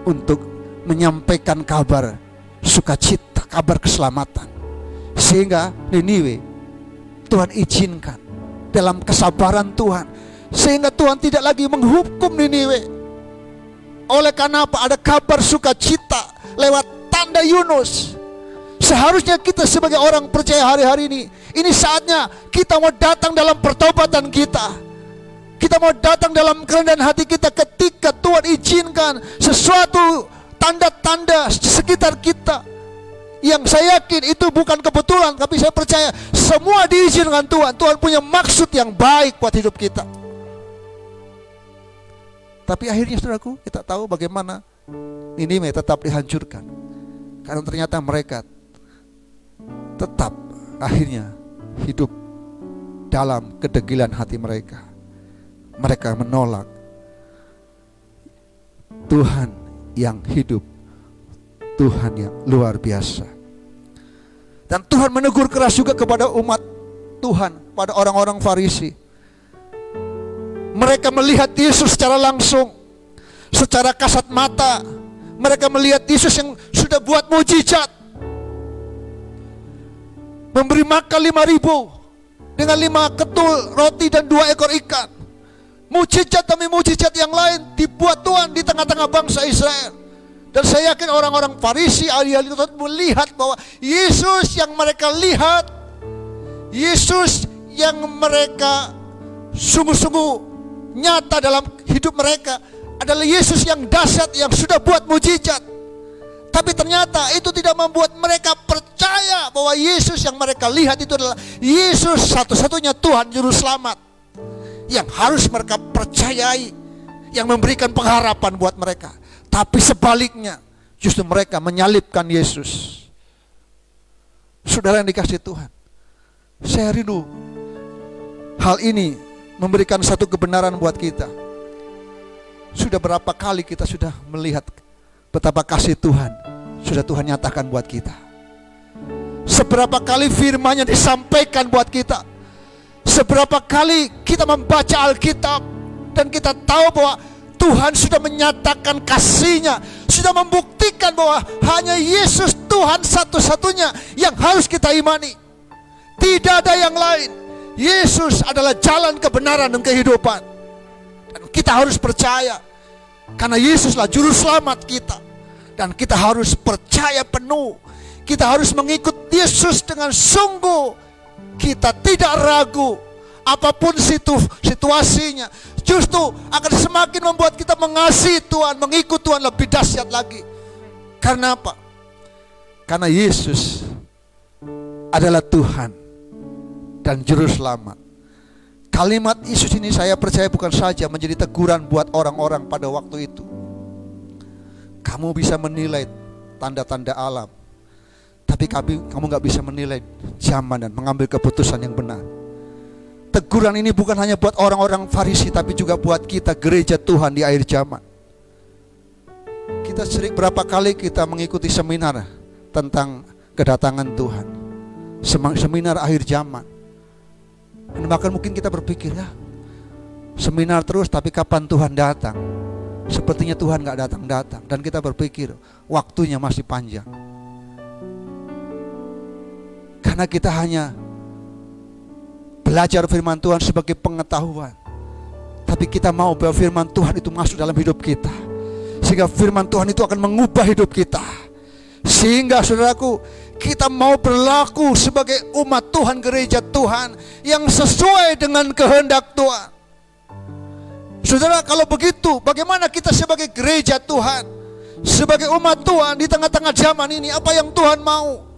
untuk menyampaikan kabar sukacita, kabar keselamatan. Sehingga Niniwe Tuhan izinkan dalam kesabaran Tuhan, sehingga Tuhan tidak lagi menghukum Niniwe. Oleh karena apa? Ada kabar sukacita lewat tanda Yunus. Seharusnya kita sebagai orang percaya hari-hari ini saatnya kita mau datang dalam pertobatan kita. Kita mau datang dalam kerendahan hati kita ketika Tuhan izinkan sesuatu tanda-tanda sekitar kita. Yang saya yakin itu bukan kebetulan, tapi saya percaya semua diizinkan Tuhan. Tuhan punya maksud yang baik buat hidup kita. Tapi akhirnya saudaraku, kita tahu bagaimana Niniwe tetap dihancurkan. Karena ternyata mereka tetap akhirnya hidup dalam kedegilan hati mereka. mereka menolak Tuhan yang hidup, Tuhan yang luar biasa. Dan Tuhan menegur keras juga kepada umat Tuhan, pada orang-orang Farisi. Mereka melihat Yesus secara langsung, secara kasat mata. Mereka melihat Yesus yang sudah buat mujizat, memberi makan 5.000 dengan 5 ketul roti dan 2 ekor ikan. Mujizat demi mujizat yang lain dibuat Tuhan di tengah-tengah bangsa Israel. Dan saya yakin orang-orang Farisi, ahli-ahli Taurat melihat bahwa Yesus yang mereka lihat, Yesus yang mereka sungguh-sungguh nyata dalam hidup mereka adalah Yesus yang dahsyat, yang sudah buat mujizat. Tapi ternyata itu tidak membuat mereka percaya bahwa Yesus yang mereka lihat itu adalah Yesus satu-satunya Tuhan Juru Selamat yang harus mereka percayai, yang memberikan pengharapan buat mereka. Tapi sebaliknya, justru mereka menyalibkan Yesus. Saudara yang dikasihi Tuhan, saya rindu hal ini memberikan satu kebenaran buat kita. Sudah berapa kali kita sudah melihat betapa kasih Tuhan sudah Tuhan nyatakan buat kita. Seberapa kali firman-Nya disampaikan buat kita. Seberapa kali kita membaca Alkitab dan kita tahu bahwa Tuhan sudah menyatakan kasih-Nya, sudah membuktikan bahwa hanya Yesus Tuhan satu-satunya yang harus kita imani. Tidak ada yang lain. Yesus adalah jalan kebenaran dan kehidupan. Dan kita harus percaya, karena Yesuslah juru selamat kita. Dan kita harus percaya penuh. Kita harus mengikut Yesus dengan sungguh. Kita tidak ragu. Apapun situasinya, justru akan semakin membuat kita mengasihi Tuhan, mengikut Tuhan lebih dahsyat lagi. Karena apa? Karena Yesus adalah Tuhan dan juru selamat. Kalimat Yesus ini saya percaya bukan saja menjadi teguran buat orang-orang pada waktu itu. Kamu bisa menilai tanda-tanda alam, tapi kamu gak bisa menilai zaman dan mengambil keputusan yang benar. Teguran ini bukan hanya buat orang-orang Farisi, tapi juga buat kita gereja Tuhan di akhir zaman. Kita sering berapa kali kita mengikuti seminar tentang kedatangan Tuhan, seminar akhir zaman. Dan bahkan mungkin kita berpikir, ya seminar terus tapi kapan Tuhan datang? Sepertinya Tuhan gak datang-datang. Dan kita berpikir waktunya masih panjang. Karena kita hanya belajar firman Tuhan sebagai pengetahuan, tapi kita mau bahwa firman Tuhan itu masuk dalam hidup kita, sehingga firman Tuhan itu akan mengubah hidup kita. Sehingga saudaraku, kita mau berlaku sebagai umat Tuhan, gereja Tuhan yang sesuai dengan kehendak Tuhan. Saudara, kalau begitu, bagaimana kita sebagai gereja Tuhan, sebagai umat Tuhan di tengah-tengah zaman ini, apa yang Tuhan mau?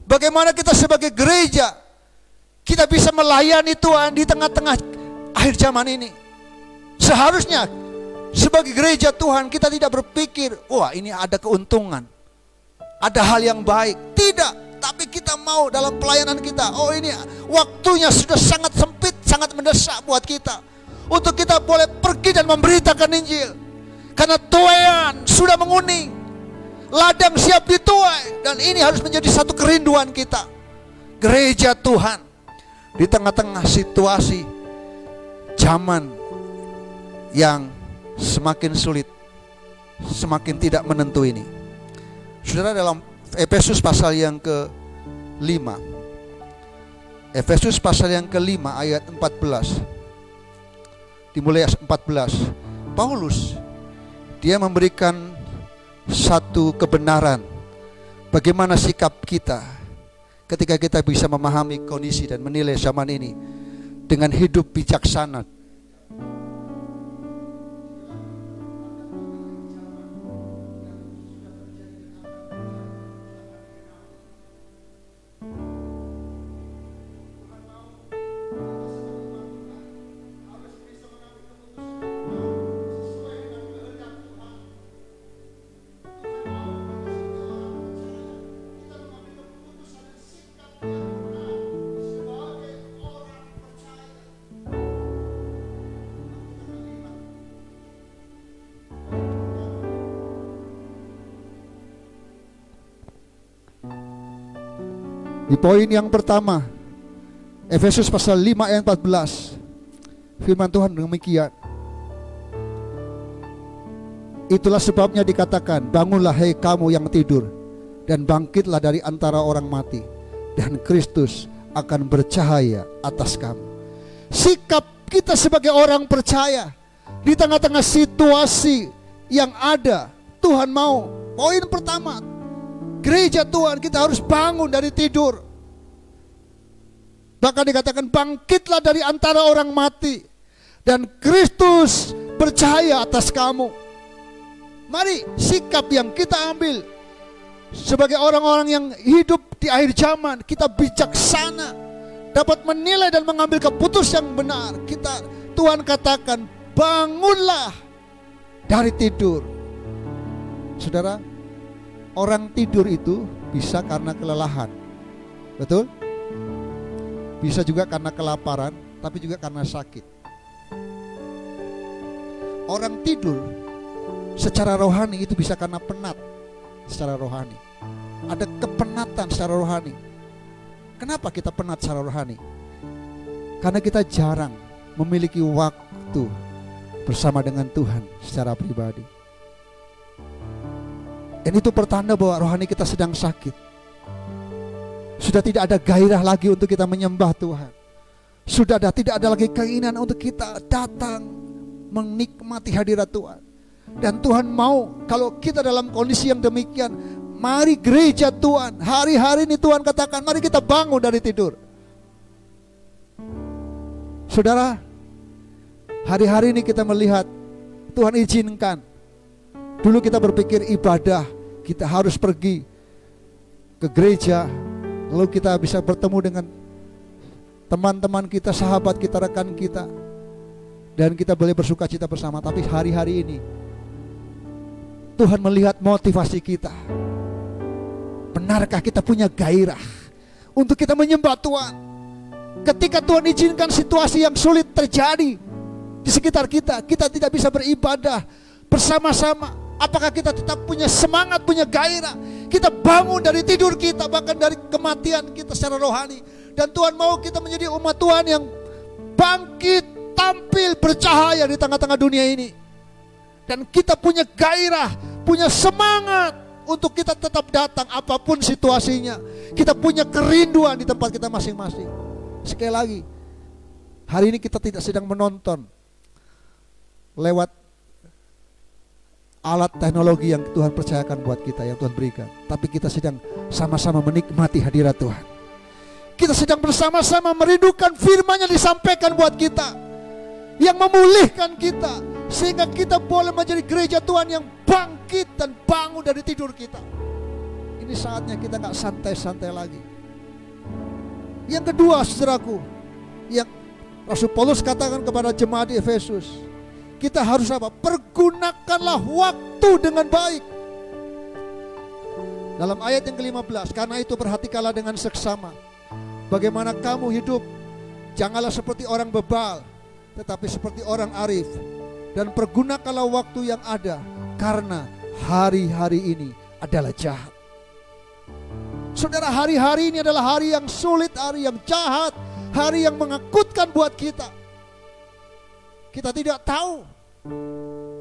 Bagaimana kita sebagai gereja, kita bisa melayani Tuhan di tengah-tengah akhir zaman ini? Seharusnya sebagai gereja Tuhan kita tidak berpikir, wah ini ada keuntungan, ada hal yang baik. Tidak, tapi kita mau dalam pelayanan kita, oh ini waktunya sudah sangat sempit, sangat mendesak buat kita, untuk kita boleh pergi dan memberitakan Injil. Karena tuaian sudah menguning, ladang siap dituai, dan ini harus menjadi satu kerinduan kita. Gereja Tuhan di tengah-tengah situasi zaman yang semakin sulit, semakin tidak menentu ini. Saudara, dalam Efesus pasal yang ke-5, Efesus pasal yang ke-5 ayat 14, dimulai ayat 14, Paulus dia memberikan satu kebenaran bagaimana sikap kita ketika kita bisa memahami kondisi dan menilai zaman ini dengan hidup bijaksana. Di poin yang pertama, Efesus pasal 5 ayat 14, firman Tuhan demikian. Itulah sebabnya dikatakan, bangunlah hai kamu yang tidur, dan bangkitlah dari antara orang mati, dan Kristus akan bercahaya atas kamu. Sikap kita sebagai orang percaya di tengah-tengah situasi yang ada, Tuhan mau. Poin pertama, gereja Tuhan, kita harus bangun dari tidur. Bahkan dikatakan, bangkitlah dari antara orang mati, dan Kristus bercahaya atas kamu. Mari sikap yang kita ambil sebagai orang-orang yang hidup di akhir zaman, kita bijaksana, dapat menilai dan mengambil keputusan yang benar. Tuhan katakan, bangunlah dari tidur. Saudara, orang tidur itu bisa karena kelelahan, betul? Bisa juga karena kelaparan, tapi juga karena sakit. Orang tidur secara rohani itu bisa karena penat secara rohani. Ada kepenatan secara rohani. Kenapa kita penat secara rohani? Karena kita jarang memiliki waktu bersama dengan Tuhan secara pribadi. Dan itu pertanda bahwa rohani kita sedang sakit. Sudah tidak ada gairah lagi untuk kita menyembah Tuhan. Tidak ada lagi keinginan untuk kita datang menikmati hadirat Tuhan. Dan Tuhan mau kalau kita dalam kondisi yang demikian, mari gereja Tuhan, hari-hari ini Tuhan katakan, mari kita bangun dari tidur. Saudara, hari-hari ini kita melihat Tuhan izinkan. Dulu kita berpikir ibadah, kita harus pergi ke gereja, lalu kita bisa bertemu dengan teman-teman kita, sahabat kita, rekan kita, dan kita boleh bersuka cita bersama. Tapi hari-hari ini Tuhan melihat motivasi kita. Benarkah kita punya gairah untuk kita menyembah Tuhan? Ketika Tuhan izinkan situasi yang sulit terjadi di sekitar kita, kita tidak bisa beribadah bersama-sama. Apakah kita tetap punya semangat, punya gairah? Kita bangun dari tidur kita, bahkan dari kematian kita secara rohani. Dan Tuhan mau kita menjadi umat Tuhan yang bangkit, tampil, bercahaya di tengah-tengah dunia ini. Dan kita punya gairah, punya semangat untuk kita tetap datang apapun situasinya. Kita punya kerinduan di tempat kita masing-masing. Sekali lagi, hari ini kita tidak sedang menonton lewat alat teknologi yang Tuhan percayakan buat kita, yang Tuhan berikan. Tapi kita sedang sama-sama menikmati hadirat Tuhan. Kita sedang bersama-sama merindukan firman yang disampaikan buat kita, yang memulihkan kita, sehingga kita boleh menjadi gereja Tuhan yang bangkit dan bangun dari tidur kita. Ini saatnya kita gak santai-santai lagi. Yang kedua, saudaraku, yang Rasul Paulus katakan kepada jemaat di Efesus, kita harus apa? Pergunakanlah waktu dengan baik. Dalam ayat yang ke-15, karena itu perhatikanlah dengan seksama bagaimana kamu hidup. Janganlah seperti orang bebal, tetapi seperti orang arif. Dan pergunakanlah waktu yang ada, karena hari-hari ini adalah jahat. Saudara, hari-hari ini adalah hari yang sulit, hari yang jahat, hari yang menakutkan buat kita. Kita tidak tahu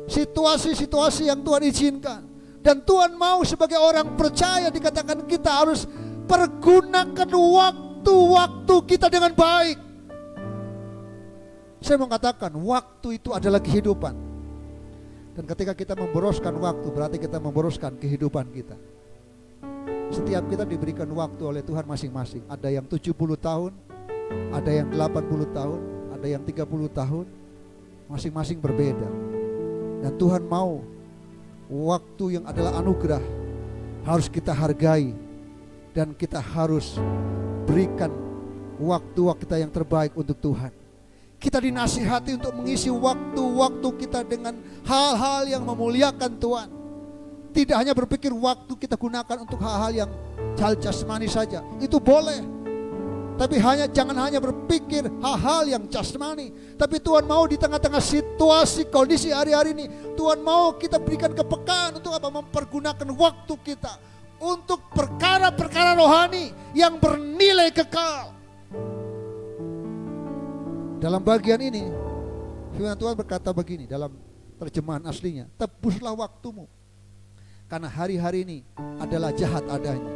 situasi-situasi yang Tuhan izinkan. Dan Tuhan mau sebagai orang percaya, dikatakan kita harus pergunakan waktu-waktu kita dengan baik. Saya mau katakan, waktu itu adalah kehidupan. Dan ketika kita memboroskan waktu, berarti kita memboroskan kehidupan kita. Setiap kita diberikan waktu oleh Tuhan masing-masing. Ada yang 70 tahun, ada yang 80 tahun, ada yang 30 tahun. Masing-masing berbeda. Dan Tuhan mau waktu yang adalah anugerah harus kita hargai. Dan kita harus berikan waktu-waktu kita yang terbaik untuk Tuhan. Kita dinasihati untuk mengisi waktu-waktu kita dengan hal-hal yang memuliakan Tuhan. Tidak hanya berpikir waktu kita gunakan untuk hal-hal yang jasmani saja. Itu boleh. Tapi jangan hanya berpikir hal-hal yang jasmani. Tapi Tuhan mau di tengah-tengah situasi, kondisi hari-hari ini, Tuhan mau kita berikan kepekaan untuk apa? Mempergunakan waktu kita untuk perkara-perkara rohani yang bernilai kekal. Dalam bagian ini firman Tuhan berkata begini dalam terjemahan aslinya, tebuslah waktumu, karena hari-hari ini adalah jahat adanya.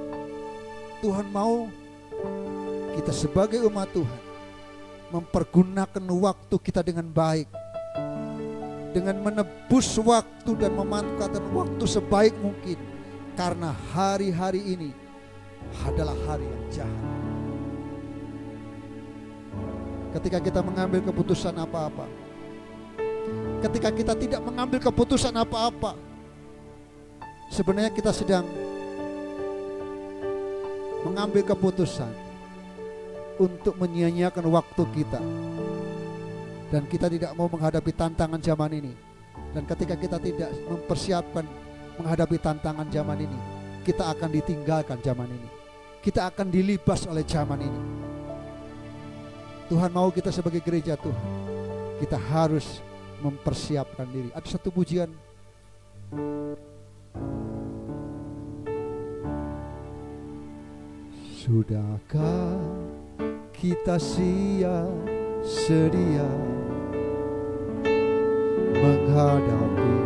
Tuhan mau kita sebagai umat Tuhan mempergunakan waktu kita dengan baik, dengan menebus waktu dan memanfaatkan waktu sebaik mungkin, karena hari-hari ini adalah hari yang jahat. Ketika kita mengambil keputusan apa-apa, ketika kita tidak mengambil keputusan apa-apa, sebenarnya kita sedang mengambil keputusan untuk menyia-nyiakan waktu kita. Dan kita tidak mau menghadapi tantangan zaman ini. Dan ketika kita tidak mempersiapkan menghadapi tantangan zaman ini, kita akan ditinggalkan zaman ini. Kita akan dilibas oleh zaman ini. Tuhan mau kita sebagai gereja Tuhan, kita harus mempersiapkan diri. Ada satu pujian, sudahkah kita siap sedia menghadapi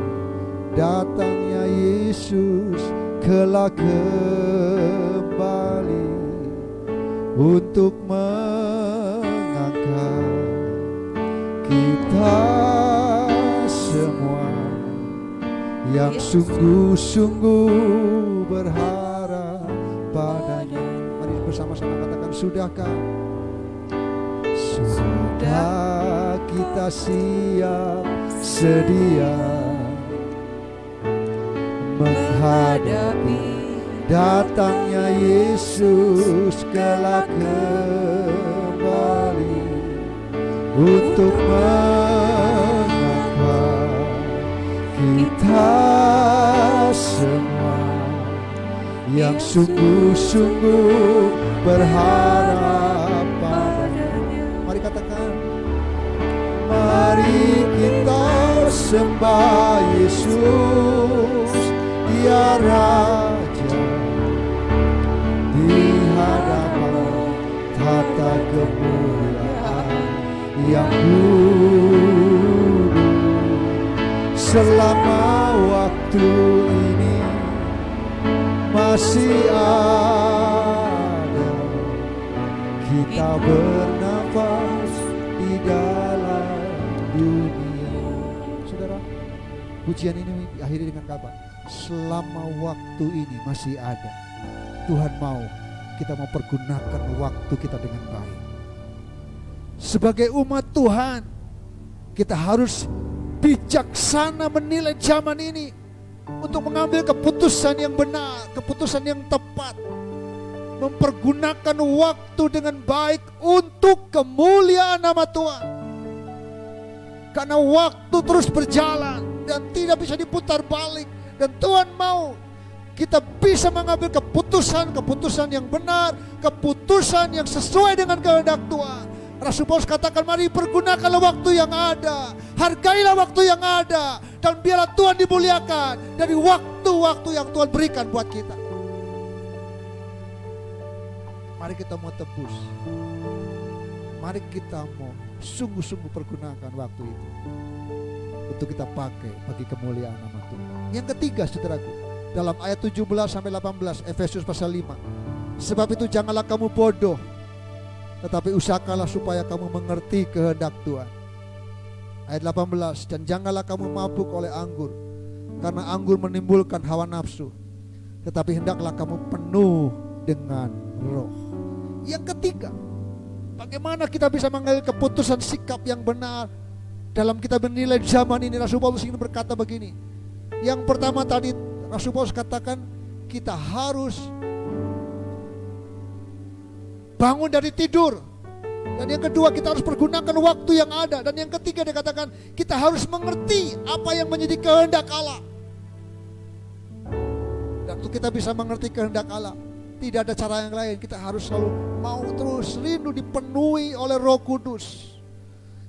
datangnya Yesus kelak kembali untuk mengangkat kita semua yang sungguh-sungguh berharap padanya. Mari bersama-sama katakan, sudahkah? Sudah kita siap sedia menghadapi datangnya Yesus kelak kembali untuk mengangkat kita semua yang sungguh-sungguh berharap padanya. Mari katakan, mari kita sembah Yesus, Dia Raja, di hadapan tata kemuliaan yang kudus. Selama waktu ini masih ada, kita bernafas di dalam dunia. Saudara, pujian ini diakhiri dengan kata, selama waktu ini masih ada, Tuhan mau kita mempergunakan waktu kita dengan baik. Sebagai umat Tuhan, kita harus bijaksana menilai zaman ini untuk mengambil keputusan yang benar, keputusan yang tepat, mempergunakan waktu dengan baik untuk kemuliaan nama Tuhan. Karena waktu terus berjalan dan tidak bisa diputar balik, dan Tuhan mau kita bisa mengambil keputusan yang benar, keputusan yang sesuai dengan kehendak Tuhan. Rasul Paulus katakan, mari pergunakanlah waktu yang ada, hargailah waktu yang ada, dan biarlah Tuhan dimuliakan dari waktu-waktu yang Tuhan berikan buat kita. Mari kita mau tebus, mari kita mau sungguh-sungguh pergunakan waktu itu untuk kita pakai bagi kemuliaan nama Tuhan. Yang ketiga, saudaraku, dalam ayat 17 sampai 18 Efesus pasal 5. Sebab itu janganlah kamu bodoh, tetapi usahakanlah supaya kamu mengerti kehendak Tuhan. Ayat 18, dan janganlah kamu mabuk oleh anggur, karena anggur menimbulkan hawa nafsu, tetapi hendaklah kamu penuh dengan roh. Yang ketiga, bagaimana kita bisa mengambil keputusan sikap yang benar dalam kita menilai zaman ini. Rasul Paulus ingin berkata begini. Yang pertama tadi Rasul Paulus katakan, kita harus bangun dari tidur. Dan yang kedua, kita harus pergunakan waktu yang ada. Dan yang ketiga dia katakan, kita harus mengerti apa yang menjadi kehendak Allah. Dan untuk kita bisa mengerti kehendak Allah, tidak ada cara yang lain. Kita harus selalu mau terus rindu dipenuhi oleh Roh Kudus.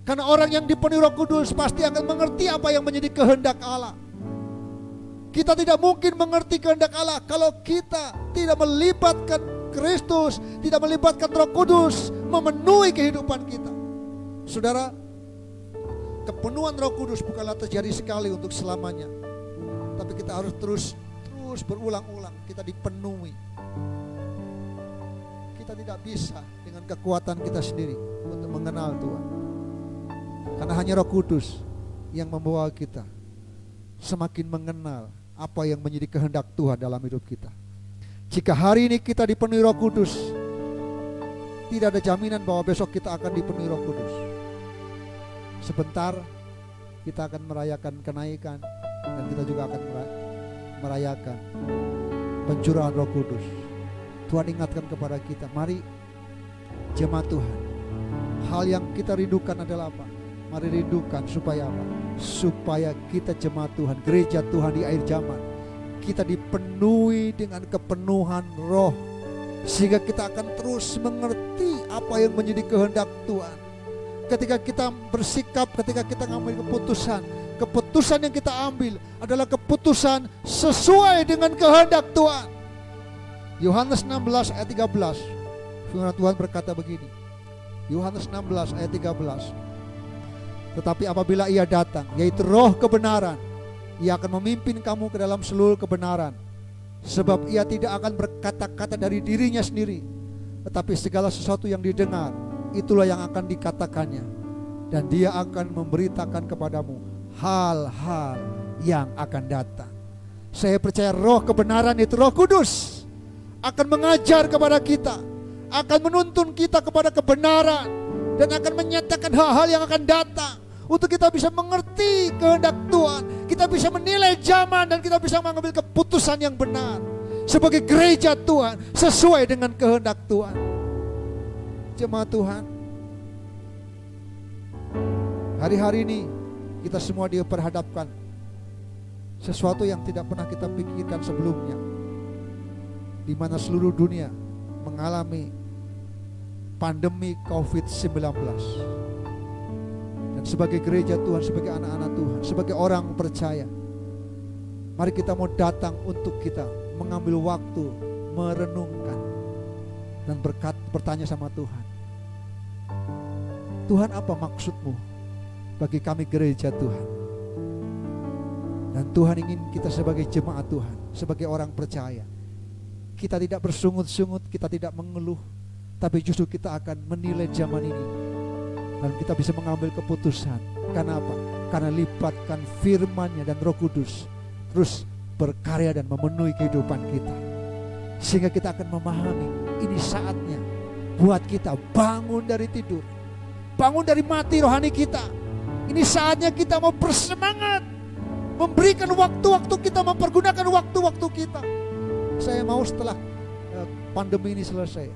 Karena orang yang dipenuhi Roh Kudus pasti akan mengerti apa yang menjadi kehendak Allah. Kita tidak mungkin mengerti kehendak Allah kalau kita tidak melibatkan Kristus, tidak melibatkan Roh Kudus memenuhi kehidupan kita. Saudara, kepenuhan Roh Kudus bukanlah terjadi sekali untuk selamanya, tapi kita harus terus berulang-ulang kita dipenuhi. Kita tidak bisa dengan kekuatan kita sendiri untuk mengenal Tuhan, karena hanya Roh Kudus yang membawa kita semakin mengenal apa yang menjadi kehendak Tuhan dalam hidup kita. Jika hari ini kita dipenuhi Roh Kudus, tidak ada jaminan bahwa besok kita akan dipenuhi Roh Kudus. Sebentar kita akan merayakan kenaikan, dan kita juga akan merayakan pencurahan Roh Kudus. Tuhan ingatkan kepada kita, mari jemaat Tuhan, hal yang kita rindukan adalah apa? Mari rindukan supaya apa? Supaya kita jemaat Tuhan, gereja Tuhan di akhir zaman, kita dipenuhi dengan kepenuhan Roh, sehingga kita akan terus mengerti apa yang menjadi kehendak Tuhan. Ketika kita bersikap, ketika kita mengambil keputusan yang kita ambil adalah keputusan sesuai dengan kehendak Tuhan. Yohanes 16 ayat 13, firman Tuhan berkata begini. Yohanes 16 ayat 13. Tetapi apabila Ia datang, yaitu Roh kebenaran, Ia akan memimpin kamu ke dalam seluruh kebenaran. Sebab Ia tidak akan berkata-kata dari dirinya sendiri, tetapi segala sesuatu yang didengar, itulah yang akan dikatakannya. Dan Dia akan memberitakan kepadamu hal-hal yang akan datang. Saya percaya Roh kebenaran itu Roh Kudus akan mengajar kepada kita, akan menuntun kita kepada kebenaran, dan akan menyatakan hal-hal yang akan datang untuk kita bisa mengerti kehendak Tuhan. Kita bisa menilai zaman dan kita bisa mengambil keputusan yang benar sebagai gereja Tuhan sesuai dengan kehendak Tuhan. Jemaat Tuhan, hari-hari ini kita semua diperhadapkan sesuatu yang tidak pernah kita pikirkan sebelumnya, di mana seluruh dunia mengalami pandemi COVID-19. Dan sebagai gereja Tuhan, sebagai anak-anak Tuhan, sebagai orang percaya, mari kita mau datang untuk kita mengambil waktu merenungkan dan bertanya sama Tuhan. Tuhan, apa maksud-Mu bagi kami gereja Tuhan? Dan Tuhan ingin kita sebagai jemaat Tuhan, sebagai orang percaya, kita tidak bersungut-sungut, kita tidak mengeluh, tapi justru kita akan menilai zaman ini, dan kita bisa mengambil keputusan. Karena apa? Karena libatkan firman-Nya dan Roh Kudus terus berkarya dan memenuhi kehidupan kita, sehingga kita akan memahami ini saatnya buat kita bangun dari tidur, bangun dari mati rohani kita. Ini saatnya kita mau bersemangat, memberikan waktu-waktu kita, mempergunakan waktu-waktu kita. Saya mau setelah pandemi ini selesai,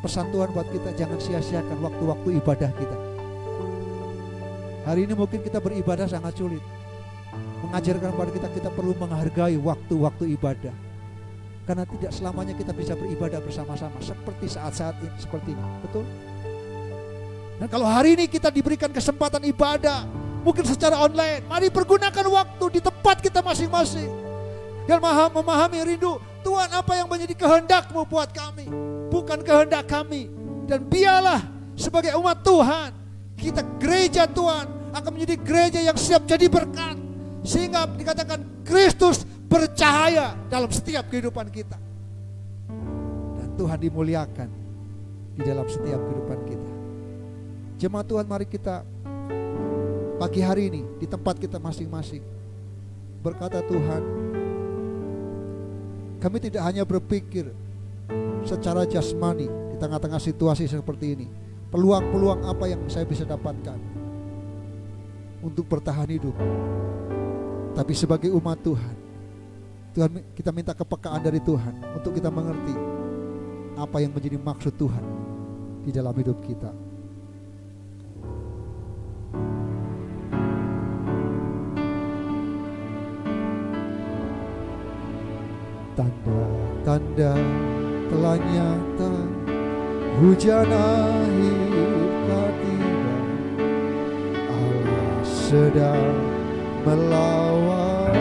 pesan Tuhan buat kita, jangan sia-siakan waktu-waktu ibadah kita. Hari ini mungkin kita beribadah sangat sulit, mengajarkan kepada kita perlu menghargai waktu-waktu ibadah, karena tidak selamanya kita bisa beribadah bersama-sama seperti saat-saat ini, seperti ini, betul? Dan kalau hari ini kita diberikan kesempatan ibadah, mungkin secara online, mari pergunakan waktu di tempat kita masing-masing, dan memahami rindu Tuhan, apa yang menjadi kehendak-Mu buat kami, bukan kehendak kami. Dan biarlah sebagai umat Tuhan, kita gereja Tuhan akan menjadi gereja yang siap jadi berkat, sehingga dikatakan Kristus bercahaya dalam setiap kehidupan kita, dan Tuhan dimuliakan di dalam setiap kehidupan kita. Jemaat Tuhan, mari kita pagi hari ini di tempat kita masing-masing berkata, Tuhan, kami tidak hanya berpikir secara jasmani di tengah-tengah situasi seperti ini, peluang-peluang apa yang saya bisa dapatkan untuk bertahan hidup, tapi sebagai umat Tuhan, Tuhan, kita minta kepekaan dari Tuhan untuk kita mengerti apa yang menjadi maksud Tuhan di dalam hidup kita. Tanda-tanda telah nyata, hujan akhir telah tiba, Allah sedang melawat.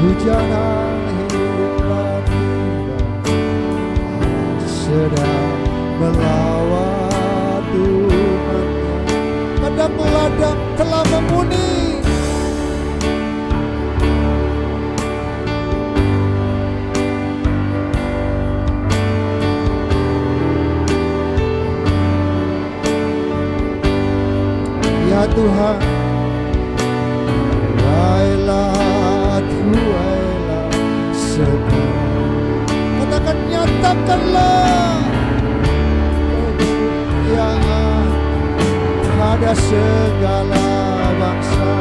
Hujan akhirlah tiba, sedang melawat umatnya. Ladang-ladang telah memuni, ya Tuhan. Wailah, wailah sekarang. Katakan, nyatakanlah kemuliaan pada segala bangsa.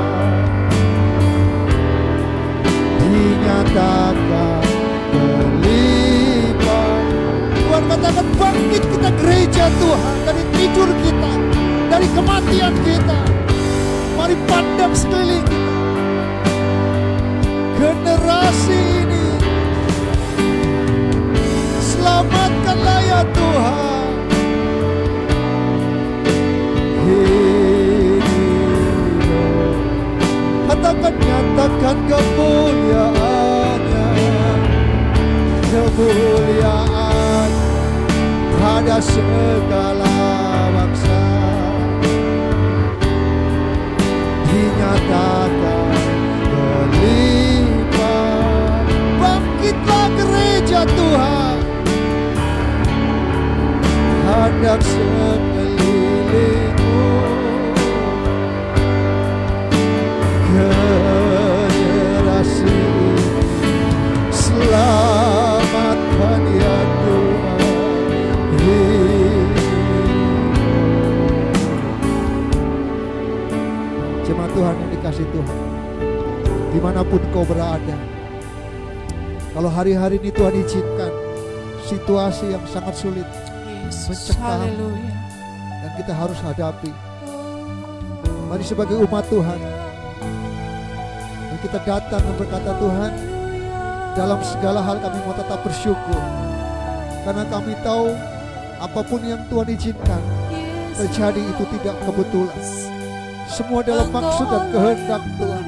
Dinyatakan berlimpah. Tuhan katakan, bangkit kita gereja Tuhan dari tidur kita, dari kematian kita. Mari pandang sekeliling kita. Generasi ini selamatkanlah ya Tuhan. Hidup. Katakan, nyatakan kemuliaannya, kemuliaan pada segala bangsa. Dinyatakan berlimpah. Bangkitlah gereja Tuhan, hadap sekelilingmu. Generasi selamatkan ya Tuhan. Jemaat Tuhan yang dikasih Tuhan, dimanapun kau berada, kalau hari-hari ini Tuhan izinkan situasi yang sangat sulit mencekam dan kita harus hadapi, mari sebagai umat Tuhan dan kita datang dan berkata, Tuhan, dalam segala hal kami mau tetap bersyukur, karena kami tahu apapun yang Tuhan izinkan terjadi itu tidak kebetulan, semua dalam maksud dan kehendak Tuhan.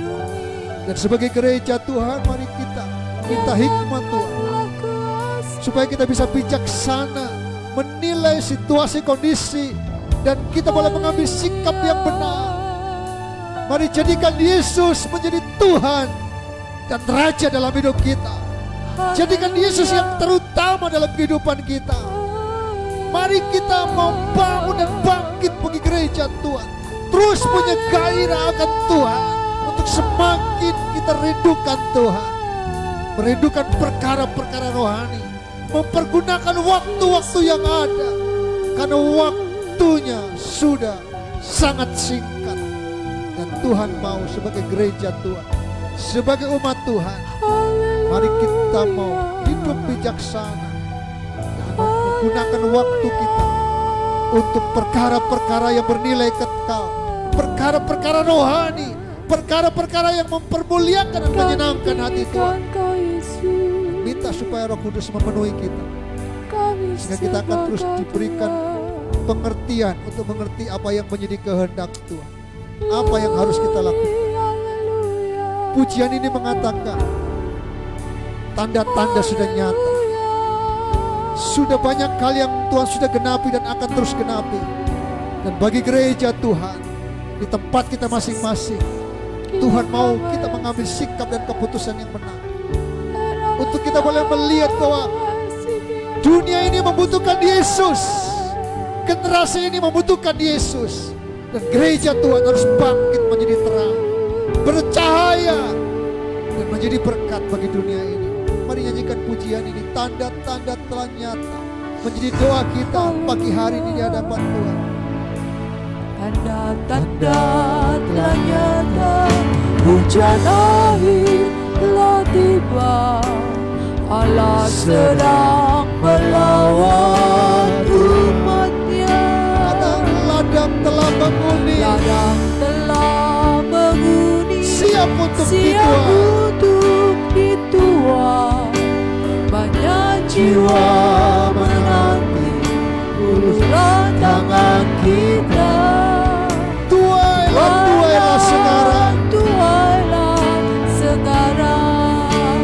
Dan sebagai gereja Tuhan, mari kita minta hikmat Tuhan, supaya kita bisa bijaksana menilai situasi kondisi dan kita boleh mengambil sikap yang benar. Mari jadikan Yesus menjadi Tuhan dan Raja dalam hidup kita. Jadikan Yesus yang terutama dalam kehidupan kita. Mari kita membangun dan bangkit bagi gereja Tuhan, terus punya gairah akan Tuhan, untuk semakin kita rindukan Tuhan, merindukan perkara-perkara rohani, mempergunakan waktu-waktu yang ada, karena waktunya sudah sangat singkat. Dan Tuhan mau sebagai gereja Tuhan, sebagai umat Tuhan, mari kita mau hidup bijaksana dan menggunakan waktu kita untuk perkara-perkara yang bernilai kekal, perkara-perkara rohani, perkara-perkara yang mempermuliakan dan menyenangkan hati Tuhan. Minta supaya Roh Kudus memenuhi kita, sehingga kita akan terus diberikan pengertian untuk mengerti apa yang menjadi kehendak Tuhan, apa yang harus kita lakukan. Pujian ini mengatakan tanda-tanda sudah nyata, sudah banyak hal yang Tuhan sudah genapi dan akan terus genapi. Dan bagi gereja Tuhan, di tempat kita masing-masing, Tuhan mau kita mengambil sikap dan keputusan yang benar, untuk kita boleh melihat bahwa dunia ini membutuhkan Yesus, generasi ini membutuhkan Yesus, dan gereja Tuhan harus bangkit menjadi terang, bercahaya, dan menjadi berkat bagi dunia ini. Mari nyanyikan pujian ini, tanda-tanda telah nyata, menjadi doa kita pagi hari ini di hadapan Tuhan. Tanda-tanda telah nyata, hujan akhir telah tiba, Allah sedang melawat umatnya. Ladang telah menguning, Ladang telah menguning, siap untuk siap untuk dituai. Banyak jiwa menanti uluran tangan kita. Tuailah sekarang, tuailah sekarang.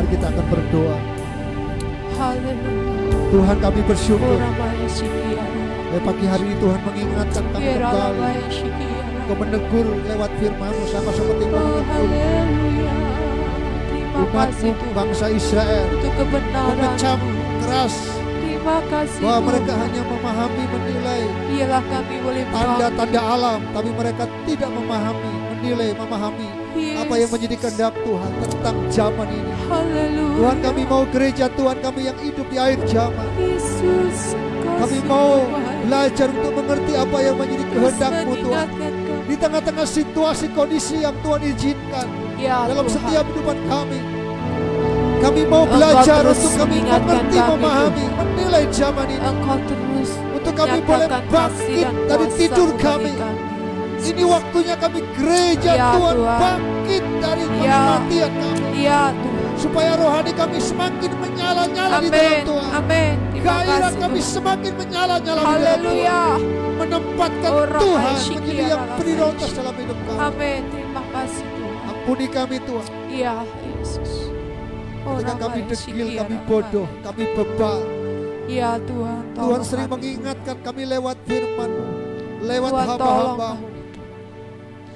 Mari kita akan berdoa. Haleluya. Tuhan, kami bersyukur Orabaya Shikia. pagi hari ini Tuhan mengingatkan kami kembali. Yerabaya Shikia. Kau menegur lewat firman-Mu sama seperti Kau Oh, menegur haleluya. Terima kasih umat-Mu Tuhan bangsa Israel. untuk kebenaran. Mengecam keras Terima kasih bahwa Tuhan. mereka hanya memahami, menilai Biarlah kami boleh tanda-tanda alam, tapi mereka tidak memahami, menilai, memahami apa yang menjadi kehendak Tuhan tentang zaman ini. Haleluya. Tuhan, kami mau gereja Tuhan kami yang hidup di akhir zaman. Yesus, Kami kasih mau Tuhan. belajar untuk mengerti apa yang menjadi kehendak-Mu Tuhan. Mengingatkan kami. Di tengah-tengah situasi kondisi yang Tuhan izinkan Ya dalam Tuhan. setiap kehidupan kami. Kami mau Engkau belajar terus untuk kami mengingatkan mengerti, kami, memahami, menilai zaman ini. Engkau terus Untuk kami boleh nyatakan kasih bangkit dan dari kuasa-Mu tidur bagi kami. Ini waktunya kami gereja Ya Tuhan Tuhan. bangkit dari Ya. kematian kami. Ya Tuhan. Supaya rohani kami semakin menyala-nyala di dalam Amin. Tuhan. Amin. Terima Gairah kasih kami Tuhan. semakin menyala-nyala di dalam Tuhan. Haleluya. Menempatkan Oh, Tuhan Rabai Shiki, menjadi yang Rabai prioritas Shiki. dalam hidup kami. Amin. Terima kasih Tuhan. Ampuni kami Tuhan. Ya Yesus. Oh, Ketika kami Rabai degil, Shiki, kami Rabai. bodoh, kami bebal. Ya Tuhan. Tuhan tolong sering kami. mengingatkan kami lewat firman-Mu, lewat Tuhan tolong hamba-hamba-Mu. kami.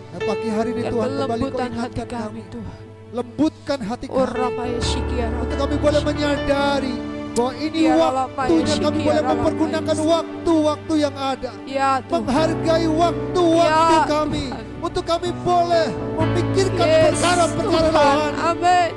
Nah, pagi hari ini Dan Tuhan kembali Kau kelembutan hati ingatkan kami kami. Tuhan. Lembutkan hati Oh, kami. Rabai Shiki, Rabai. Untuk kami boleh menyadari bahwa ini Ya, waktunya Rabai kami Shiki, boleh Rabai. mempergunakan waktu-waktu yang ada. Ya Tuhan. Menghargai waktu-waktu Ya, kami. Tuhan. Untuk kami boleh memikirkan Yes, perkara-perkara Tuhan. rohani. Amin.